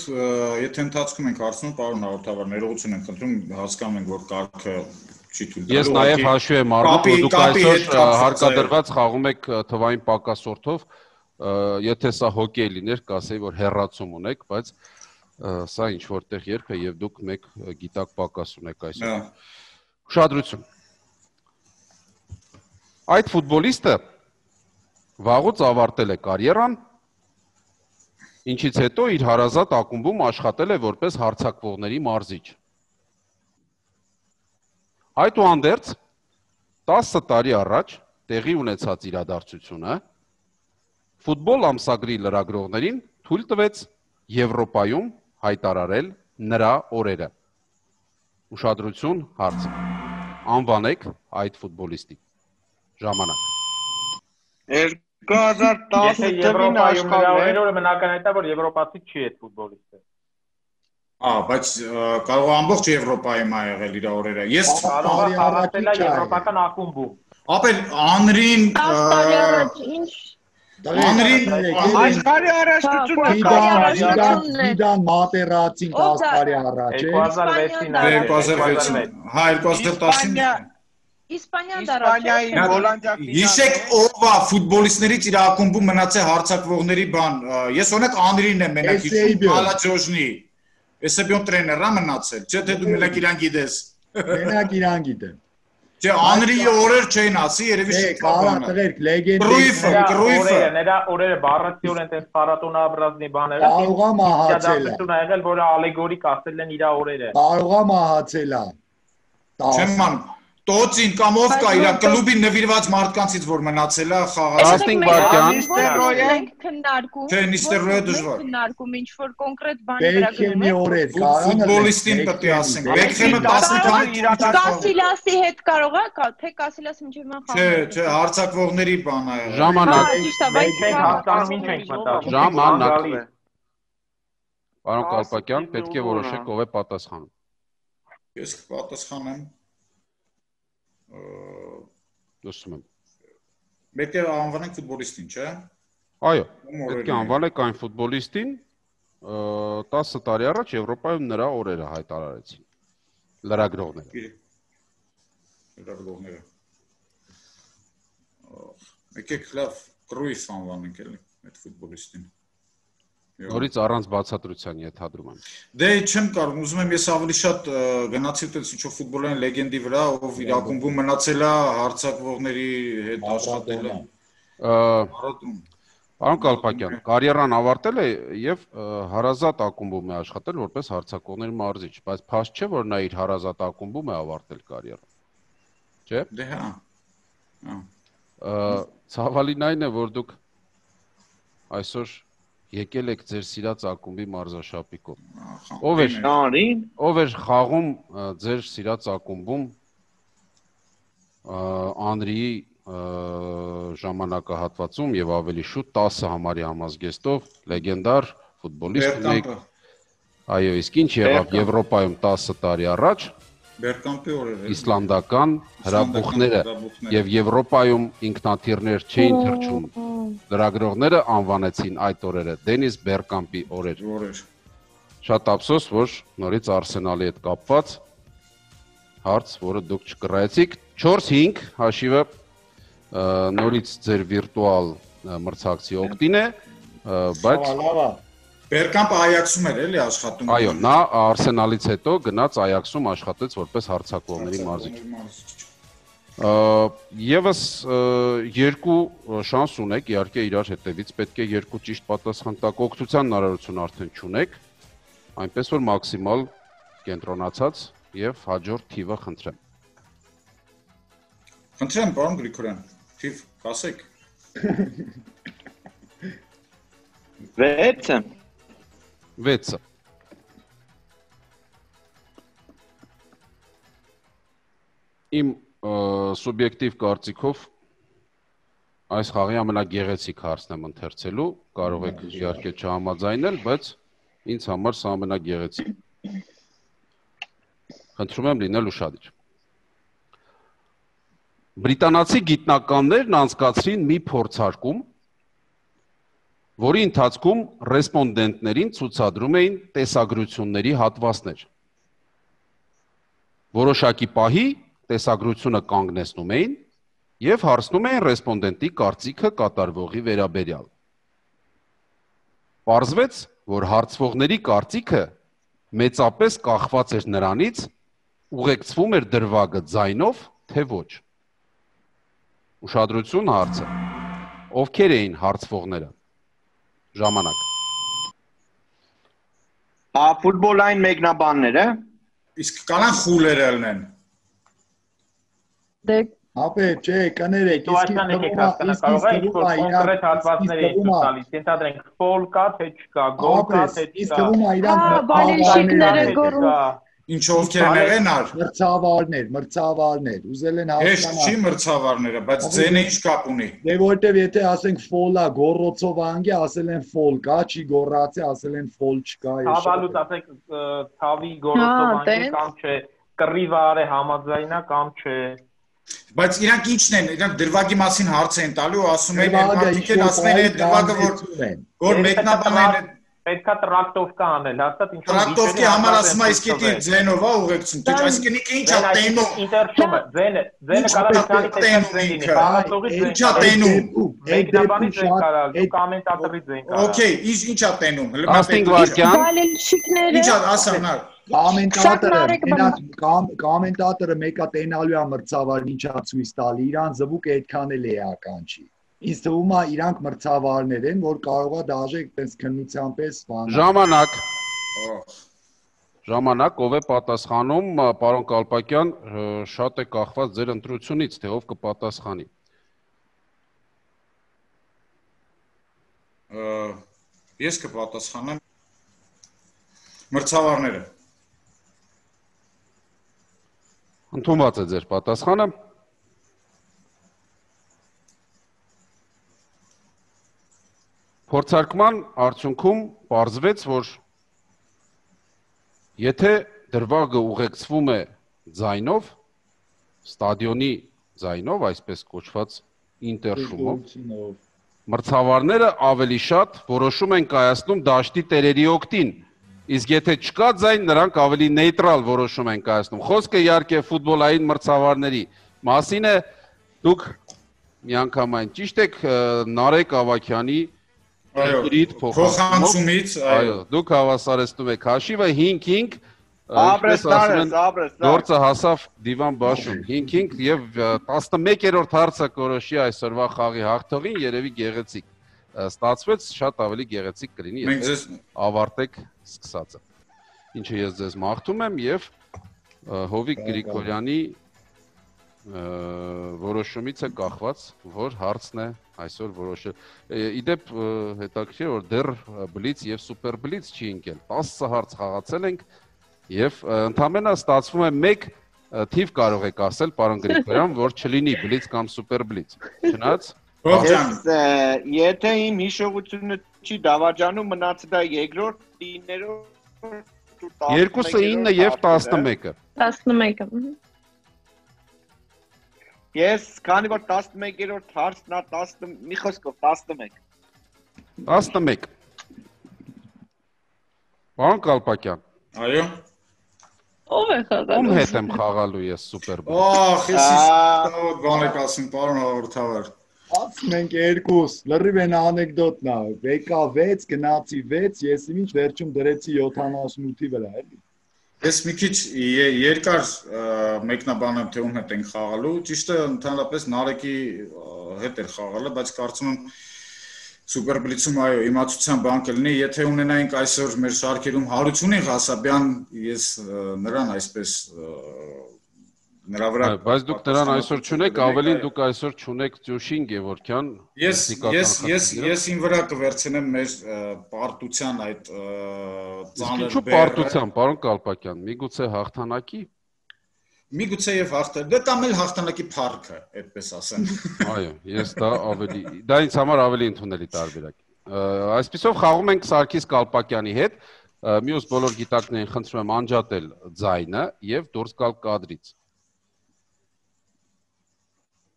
եթե ընթացքում ենք հարցնում, պարոն հաղորդավար, ներողություն ենք խնդրում, հասկանում ենք, որ կարգը չի թույլ տալու։ Ես նաեւ հաշվի եմ առնում, որ դուք այսօր հարկադրված խաղում եք թվային պակասորդով, եթե սա հոկեյ լիներ, կասեի, որ հեռացում ունեք, բայց սա ինչ որտեղ երբ է եւ դուք մեկ գիտակ պակաս ունեք այսօր։ Ուշադրություն։ Այդ ֆուտբոլիստը վաղուց ավարտել է կարիերան, ինչից հետո իր հարազատ ակումբում աշխատել է որպես հարձակվողների մարզիչ։ Այդուհանդերձ 10 տարի առաջ տեղի ունեցած իրադարձությունը ֆուտբոլ ամսագրի լրագրողներին թույլ տվեց Եվրոպայում հայտարարել նրա օրերը։ Ուշադրություն հարց։ Անվանեք այդ ֆուտբոլիստի։ Ժամանակ։ 2010 թվականին աշխարհում օրը բնականաբար որ եվրոպացի չի այդ ֆուտբոլիստը։ Բայց կարող է ամբողջ Եվրոպայում ա եղել իր օրերը։ Ես կարող եմ խաղացել եվրոպական ակումբում։ ապել Անրին աշխարհի առաջնությունը Դիդան Մատերացին 10 տարի առաջ է։ 2006-ին։ Հա 2010-ին։ Իսպանիայի Հոլանդիայի Հիշեք ով է ֆուտբոլիստներից իր ակումբում մնացել հարցակվողների բան։ Ես օրինակ Անրին եմ մենակ հիշում, Ալաջոժնի։ Էսեբիոն տրեներա մնացել, չէ՞ թե դու մենակ իրան գիտես։ Մենակ իրան գիտեմ։ Չէ, Անրիի օրեր չեն ասի, երևի Չէ, շուտ կարա կապանը։ տղերք, լեգենդի։ Կրույֆը։ Նրա օրերը բառացիորեն տես պարատոնաբրազնի բաները։ Կարող է մահացել է։ Դա եղել, որը ալեգորիկ ասել են իր օրերը։ Կարող է մահացել է։ Չեմ ման, Տոցին կամ ով կա իր կլուբին նվիրված մարդկանցից որ մնացել է խաղալ։ Աս팅 Բարքյան։ Չէ, Նիստերոյը դժվար։ Քննարկում ինչ որ կոնկրետ բանի վրա Բեկհեմի օրեր կարան։ Ֆուտբոլիստին պետք է ասենք։ Բեկհեմը 10 տարի Կասիլասի հետ կարող է, թե Կասիլասը մինչև ման խաղում։ Չէ, հարցակվողների բան է։ Ժամանակ։ Մենք հասկանում ինչ ենք մտածում։ Ժամանակ։ Պարոն Կալպակյան, պետք է որոշեք ով է պատասխանում։ Ես կպատասխանեմ։ Լսում եմ։ Պետք է անվանենք ֆուտբոլիստին, չէ՞։ Այո, պետք է անվանեք այն ֆուտբոլիստին 10 տարի առաջ Եվրոպայում նրա օրերը հայտարարեցին լրագրողները։ Լրագրողները։ Եկեք լավ Կրույֆ անվանենք էլի այդ ֆուտբոլիստին։ Նորից առանց բացատրության ենթադրում եմ։ Դե չեմ կարող, ուզում եմ ես ավելի շատ գնացի ուտել ինչ-որ ֆուտբոլային լեգենդի վրա, ով իր ակումբում մնացել է, հարցակվողների հետ աշխատել է։ Պարոն Կալպակյան, կարիերան ավարտել է եւ հարազատ ակումբում է աշխատել որպես հարցակողների մարզիչ, բայց փաստ չէ որ նա իր հարազատ ակումբում է ավարտել կարիերան։ Չէ՞։ Դե հա։ Ցավալին այն է որ դուք այսօր եկել եք ձեր սիրած ակումբի մարզաշապիկով։ Ով էր խաղում ձեր սիրած ակումբում Անրիի ժամանակահատվածում եւ ավելի շուտ 10 համարի համազգեստով լեգենդար ֆուտբոլիստ մեկ։ Այո, իսկ ինչ եղավ Եվրոպայում 10 տարի առաջ։ Բերկամպի օրերը։ Իսլանդական հրաբուխները եւ Եվրոպայում ինքնաթիռներ չէին թռչում։ Լրագրողները անվանեցին այդ օրերը Դենիս Բերկամպի օրեր։ Շատ ափսոս, որ նորից Արսենալի հետ կապված հարց, որը դուք չկռայեցիք, 4-5 հաշիվը նորից ձեր վիրտուալ մրցակցի օգտին է, բայց Բերկամպը Այաքսում էր էլի աշխատում։ Այո, նա Արսենալից հետո գնաց Այաքսում աշխատեց որպես հարցակվողների մարզիչ։ Եվս երկու շանս ունեք, իհարկե իրար հետևից պետք է երկու ճիշտ պատասխան տաք, օգնության հնարավորություն արդեն չունեք, այնպես որ մաքսիմալ կենտրոնացած եւ հաջորդ թիվը խնդրեմ։ Խնդրեմ, պարոն Գրիգորյան, թիվ կասեք։ 6-ը։ Իմ սուբյեկտիվ կարծիքով այս խաղի ամենագեղեցիկ հարցն եմ ընթերցելու, կարող եք իհարկե չհամաձայնել, բայց ինձ համար սա ամենագեղեցիկ։ Խնդրում եմ լինել ուշադիր։ Բրիտանացի գիտնականներն անցկացրին մի փորձարկում, որի ընթացքում ռեսպոնդենտներին ցուցադրում էին տեսագրությունների հատվածներ։ Որոշակի պահի տեսագրությունը կանգնեցնում էին եւ հարցնում էին ռեսպոնդենտի կարծիքը կատարվողի վերաբերյալ։ Պարզվեց, որ հարցվողների կարծիքը մեծապես կախված էր նրանից, ուղեկցվում էր դրվագը ձայնով, թե ոչ։ Ուշադրություն հարցը։ Ովքեր էին հարցվողները։ Ժամանակ։ Ֆուտբոլային մեկնաբանները։ Իսկ կանան խուլերը լինեն։ Դե Ապե, չէ, կներեք, Սուաշյան եք հասկանա, կարող է ինչ-որ կոնկրետ հատվածների տալիս, ենթադրենք ֆոլ կա, թե չկա, գոլ կա, թե չկա։ Բոլիշիկները գոռում։ Ինչ ովքեր են եղեն ար։ Մրցավարներ, ուզել են հասկանալ։ Չի մրցավարները, բայց ձենը ինչ կապ ունի։ Դե որտեվ եթե ասենք ֆոլա գոռոցով անգի, ասել են ֆոլ կա, չի գոռացի, ասել են ֆոլ չկա։ Ցավալուց ասեք ցավի գոռոցով անգի կամ չէ, կռիվարը համաձայնա կամ չէ։ Բայց իրանք ինչն են, իրանք դրվագի մասին հարց են տալու, ասում են մարդիկ են ասում են այդ դրվագը որ մեկնաբանեն պետքա տրակտովկա անել, հաստատ ինչ որ տրակտովկի համար ասում է իսկ էդի ձենով է ուղեկցում, դու այսինքն ինքը ինչա տենում։ Ինտերշումը, ձենը կարող է քանի տեսակ ձեն լինի, խաղացողի ձեն։ Ինչա տենում։ Մեկնաբանի ձեն կարա, դու կոմենտատորի ձեն կարա։ Okay, ինչա տենում։ 15 վայրկյան։ Բոլիշիկները։ Ինչա ասանար։ Կոմենտատորը մեկա տենալու է մրցավարն ինչա ցույց տալի, իրան զվուկ այդքան էլ էական չի։ Ինձ թվում է իրանք մրցավարներ են, որ կարող է դաժե այդպես քննության պես բան։ Ժամանակ ով է պատասխանում, պարոն Կալպակյան, շատ է կախված ձեր ընտրությունից, թե ով կպատասխանի։ Ես կպատասխանեմ մրցավարները։ Ընդունված է ձեր պատասխանը։ Փորձարկման արդյունքում պարզվեց, որ եթե դրվագը ուղեկցվում է ձայնով, ստադիոնի ձայնով, այսպես կոչված ինտերշումով, մրցավարները ավելի շատ որոշում են կայացնում դաշտի տերերի օգտին, իսկ եթե չկա ձայն, նրանք ավելի նեյտրալ որոշում են կայացնում։ Խոսքը իհարկե ֆուտբոլային մրցավարների մասին է, դուք միանգամայն ճիշտ եք Նարեկ Ավագյանի փոխանցումից, այո, դուք հավասարեցնում եք հաշիվը 5-5, գործը հասավ դիվան բաշուն 5-5 եւ 11-րդ հարցը կորոշի այսօրվա խաղի հաղթողին, երևի գեղեցիկ ստացվեց, շատ ավելի գեղեցիկ կլինի, եթե ավարտեք սկսածը։ Ինչը ես ձեզ մաղթում եմ եւ Հովիկ Գրիգորյանի որոշումից է կախված, որ հարցն է այսօր որոշել։ Իդեպ հետաքրքիր որ դեռ բլից եւ սուպեր բլից չի ընկել։ 10 հարց խաղացել ենք եւ ընդամենը ստացվում է 1 թիվ կարող եք ասել, պարոն Գրիգորյան, որ չլինի բլից կամ սուպեր բլից։ Չնայած եթե իմ հիշողությունը չի դավաճանում, մնացել է երկրորդ 9-րդ 2-ը 9 եւ 11-ը։ 11-ը։ Ես քանի որ 11-րդ հարցն է 10 մի խոսքով 11։ 11։ Պարոն Կալպակյան։ Այո։ Ո՞վ է խաղալու։ Ում հետ եմ խաղալու ես սուպերբոլ։ Ախ, ես բան եք ասում, պարոն հաղորդավար։ Ասում ենք 2, լրիվ են անեկդոտն է։ Եկա 6, գնացի 6, ես ինչ վերջում դրեցի 78-ի վրա, էլի։ Ես մի քիչ երկար մեկնաբանեմ թե ում հետ ենք խաղալու, ճիշտը ընդհանրապես Նարեկի հետ էր խաղալը, բայց կարծում եմ Սուպերբլիցում այո, իմացության բան կլինի, եթե ունենայինք այսօր մեր շարքերում Հարությունի Ղասաբյան, ես նրան այսպես նրա վրա բայց դուք նրան այսօր չունեք, ավելին դուք այսօր չունեք Ճուշին Գևորգյան։ Ես իմ վրա կվերցնեմ մեր պարտության այդ ծանր Ինչու պարտության, պարոն Կալպակյան, միգուցե հաղթանակի։ Միգուցե եւ հաղթանակի, կամ էլ հաղթանակի փառքը, այդպես ասեմ։ Այո, ես դա ինձ համար ավելի ընդունելի տարբերակ է։ Այսպիսով խաղում ենք Սարգիս Կալպակյանի հետ, մյուս բոլոր գիտակներին խնդրում եմ անջատել ձայնը եւ դուրս գալ կադրից։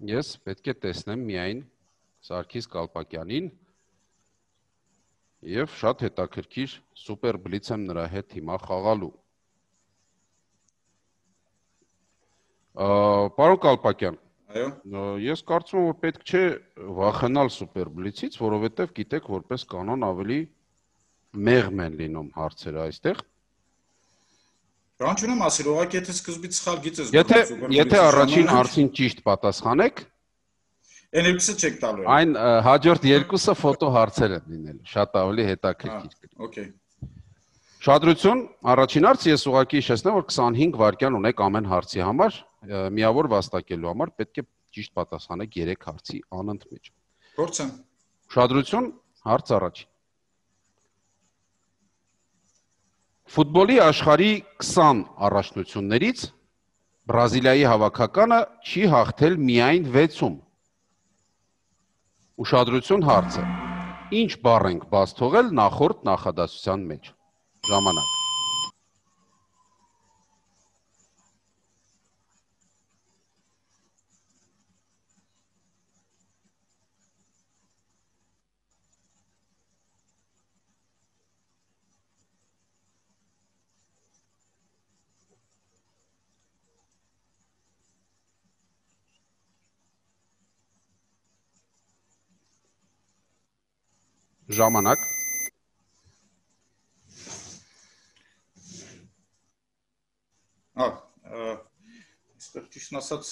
Ես պետք է տեսնեմ միայն Սարգիս Կալպակյանին եւ շատ հետաքրքիր սուպեր բլից եմ նրա հետ հիմա խաղալու։ Պարոն Կալպակյան, այո, ես կարծում եմ, որ պետք չէ վախենալ սուպեր բլիցից, որովհետև գիտեք, որպես կանոն ավելի մեղմ են լինում հարցերը այստեղ։ Բան չունեմ ասել, ուղղակի եթե սկզբից սխալ գիծես Եթե առաջին հարցին ճիշտ պատասխանեք, այն երկուսը չեք տալու։ Այն հաջորդ երկուսը ֆոտո հարցեր են լինելու, շատ ավելի հետաքրքիր կլինի։ Okay։ Շադրություն, առաջին հարց ես ուղղակի հիշեցնեմ, որ 25 վայրկյան ունեք ամեն հարցի համար, միավոր վաստակելու համար պետք է ճիշտ պատասխանեք 3 հարցի անընդմեջ։ Փորձեմ։ Ուշադրություն, հարց առաջին։ Ֆուտբոլի աշխարհի 20 առաջնություններից Բրազիլիայի հավաքականը չի հաղթել միայն 6-ում։ Ուշադրություն հարցը։ Ինչ բառ ենք բաց թողել նախորդ նախադասության մեջ։ Ժամանակ։ Ժամանակ։ Այստեղ ճիշտ ասած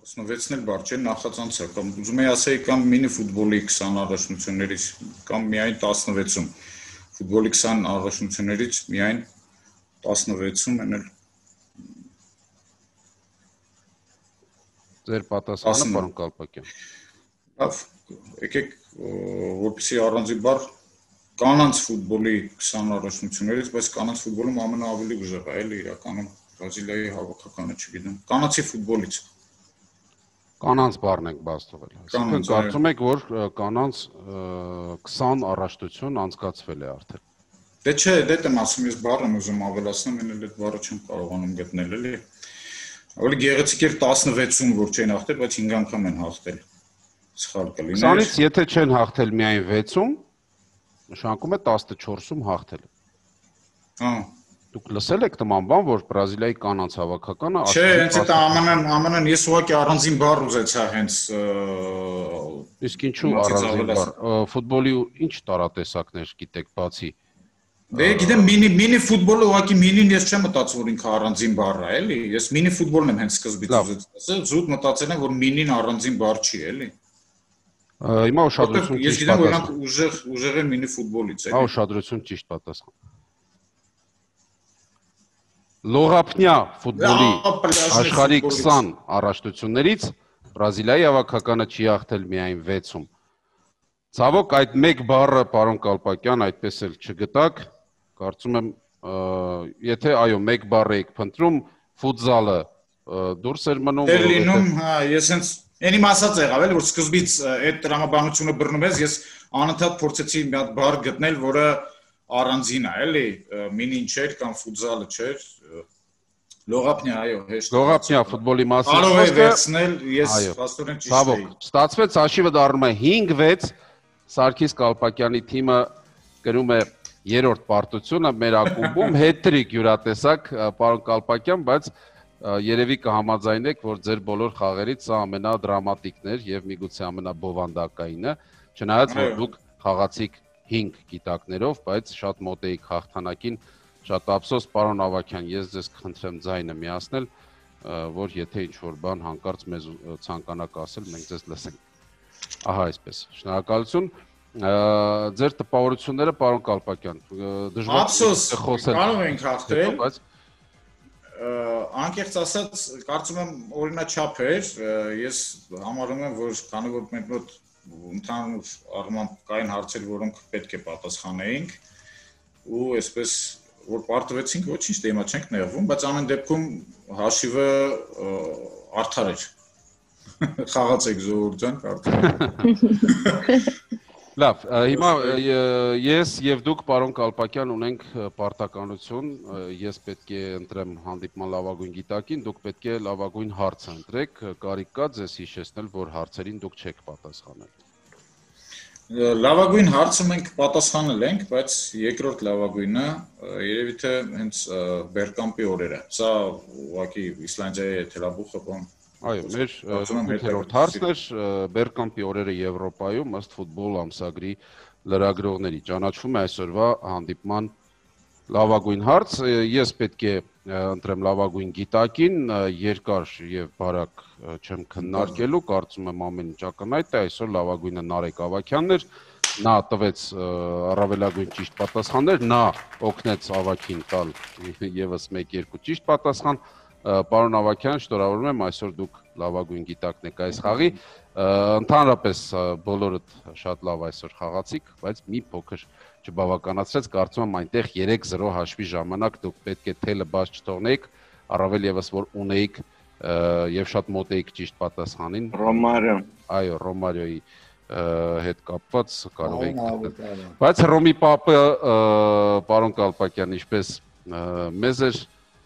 16-ն էլ բառ չէ, նախածանց է, կամ ուզում եի ասեի կամ մինի ֆուտբոլի 20 առաջնություններից, կամ միայն 16-ում, ֆուտբոլի 20 առաջնություններից միայն 16-ում են էլ Ձեր պատասխանը, պարոն Կալպակյան։ Լավ, եկեք, որպեսզի առանձին բառ կանանց ֆուտբոլի 20 առաջնություններից, բայց կանանց ֆուտբոլում ամենաավելի ուժեղ է, էլի իրականում Բրազիլիայի հավաքականը, չգիտեմ, կանացի ֆուտբոլից։ Կանանց բառն ենք բաց թողել։ Այսինքն կարծում եք, որ կանանց 20 առաջնություն անցկացվել է արդեն։ Դե չէ, դե եմ ասում, ես բառ եմ ուզում ավելացնեմ, այն էլ այդ բառը չեմ կարողանում գտնել, էլի։ Ավելի գեղեցիկ էր 16-ում, որ չեն հաղթել, բայց 5 անգամ են հաղթել։ Սխալ կլիներ։ 20-ից եթե չեն հաղթել միայն 6-ում, նշանակում է 14-ում հաղթել։ Հա։ Դուք լսել եք նման բան, որ Բրազիլիայի կանանց հավաքականը Չէ, հենց այդ ԱՄՆ-ն ես ուղղակի առանձին բառ ուզեցա հենց Իսկ ինչու առանձին բառ։ Ֆուտբոլի ինչ տարատեսակներ գիտեք բացի։ Դե գիտեմ մինի ֆուտբոլը ուղղակի մինին ես չեմ մտածում որ ինքը առանձին բառ է, էլի։ Ես մինի ֆուտբոլն եմ հենց սկզբից ուզեցել, զուտ մտածել եմ որ մինին առանձին բառ չի, էլի։ Հիմա ուշադրություն ճիշտ պատասխան։ Ես գիտեմ որ նրանք ուժեղ են մինի ֆուտբոլից, էլի։ Հա ուշադրություն ճիշտ պատասխան։ Լողափնյա ֆուտբոլի աշխարհի 20 առաջնություններից Բրազիլիայի հավաքականը չի հաղթել միայն 6-ում։ Ցավոք այդ մեկ բառը պարոն Կալպակյան այդպես էլ չգտակ, կարծում եմ եթե այո մեկ բառ եք փնտրում ֆուտզալը դուրս էր մնում Դեր լինում, հա, ես հենց Էնի մասած եղավ էլ որ սկզբից այդ տրամաբանությունը բռնվեց, ես անընդհատ փորձեցի մի հատ բառ գտնել, որը առանձին է, էլի, մինին չէր կամ ֆուտզալը չէր, լողափնյա, այո, հեշտ։ Լողափնյա ֆուտբոլի մասին կարող է վերցնել, ես փաստորեն ճիշտ էի։ Ստացվեց հաշիվը դառնում է 5-6, Սարգիս Կալպակյանի թիմը կրում է երրորդ պարտությունը մեր ակումբում, հետրիկ յուրատեսակ պարոն Կալպակյան, բայց երևի կհամաձայնեք, որ ձեր բոլոր խաղերից սա ամենադրամատիկն էր եւ միգուցե ամենաբովանդակայինը, չնայած որ դուք խաղացիք 5 գիտակներով, բայց շատ մոտ էիք հաղթանակին, շատ ափսոս պարոն Ավագյան, ես ձեզ կխնդրեմ ձայնը միացնել, որ եթե ինչ-որ բան հանկարծ մեզ ցանկանաք ասել, մենք ձեզ լսենք։ Ահա այսպես։ Շնորհակալություն։ Ձեր տպավորությունները պարոն Կալպակյան, դժվար է խոսել։ Կարող ենք հաղթել, բայց անկեղծ ասած, կարծում եմ օրինաչափ էր, ես համարում եմ, որ քանի որ մենք մոտ ընդհանուր առմամբ կային հարցեր, որոնք պետք է պատասխանեինք, ու այսպես որ պարտվեցինք, ոչինչ դե հիմա չենք նեղվում, բայց ամեն դեպքում հաշիվը արդար էր։ Խաղացեք Զոհուր ջան, կարծում Լավ, հիմա ես եւ դուք պարոն Կալպակյան ունենք պարտականություն, ես պետք է ընտրեմ հանդիպման լավագույն գիտակին, դուք պետք է լավագույն հարց ընտրեք, կարիք կա ձեզ հիշեցնել, որ հարցերին դուք չեք պատասխանել։ Լավագույն հարցը մենք պատասխանել ենք, բայց երկրորդ լավագույնը երևի թե հենց Բերկամպի օրերը։ Սա ուղղակի Իսլանդիայի թելաբուխը բան Այո, մեր 8-րդ հարցն էր Բերկամպի օրերը Եվրոպայում ըստ ֆուտբոլ ամսագրի լրագրողների ճանաչվում է այսօրվա հանդիպման լավագույն հարց, ես պետք է ընտրեմ լավագույն գիտակին, երկար եւ բարակ չեմ քննարկելու, կարծում եմ ամեն ինչ ակնհայտ է, այսօր լավագույնը Նարեկ Ավագյանն էր, նա տվեց առավելագույն ճիշտ պատասխաններ, նա օգնեց Ավագին տալ եւս 1-2 ճիշտ պատասխան։ Պարոն Ավագյան, շնորհավորում եմ, այսօր դուք լավագույն գիտակն եք այս խաղի։ Ընդհանրապես բոլորդ շատ լավ այսօր խաղացիք, բայց մի փոքր չբավականացրեց, կարծում եմ այնտեղ 3-0 հաշվի ժամանակ դուք պետք է թելը բաց չթողնեիք, առավել եւս որ ունեիք եւ շատ մոտ էիք ճիշտ պատասխանին։ Ռոմարիո։ Այո, Ռոմարիոյի հետ կապված կարող եք։ Բայց Ռոմի Պապը, պարոն Կալպակյան, ինչպես մեզ էր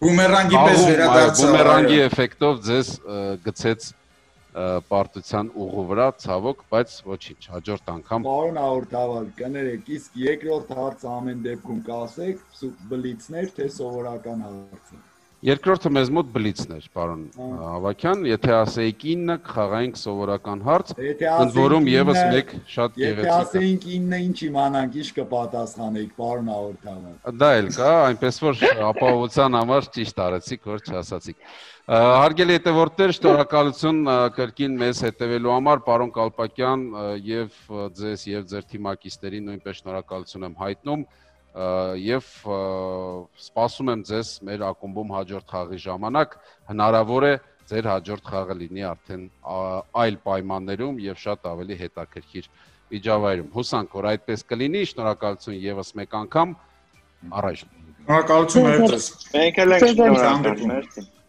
բումերանգի պես վերադարձավ, բումերանգի էֆեկտով ձեզ գցեց պարտության ուղու վրա, ցավոք, բայց ոչինչ, հաջորդ անգամ։ Պարոն Աղուրդավալ, կներեք, իսկ երկրորդ հարցը ամեն դեպքում կասեք, բլիցներ, թե սովորական հարցը։ Երկրորդը մեզ մոտ բլիցն էր, պարոն Ավագյան, եթե ասեիք 9, կխաղայինք սովորական հարց, ընդ որում եւս մեկ շատ գեղեցիկ։ Եթե ասեինք 9-ը ինչ իմանանք, ինչ կպատասխանեիք, պարոն Աղուրդավալ։ Դա էլ կա, այնպես որ ապահովության համար ճիշտ արեցիք, որ չասացիք։ Հարգելի հետևորդներ, շնորհակալություն կրկին մեզ հետևելու համար, պարոն Կալպակյան, եւ ձեզ եւ ձեր թիմակիցներին նույնպես շնորհակալություն եմ հայտնում եւ սպասում եմ ձեզ մեր ակումբում հաջորդ խաղի ժամանակ, հնարավոր է ձեր հաջորդ խաղը լինի արդեն այլ պայմաններում եւ շատ ավելի հետաքրքիր միջավայրում։ Հուսանք, որ այդպես կլինի, շնորհակալություն եւս մեկ անգամ, առայժմ։ Շնորհակալություն հայտնես։ Մենք էլ ենք շնորհակալ, մերսի։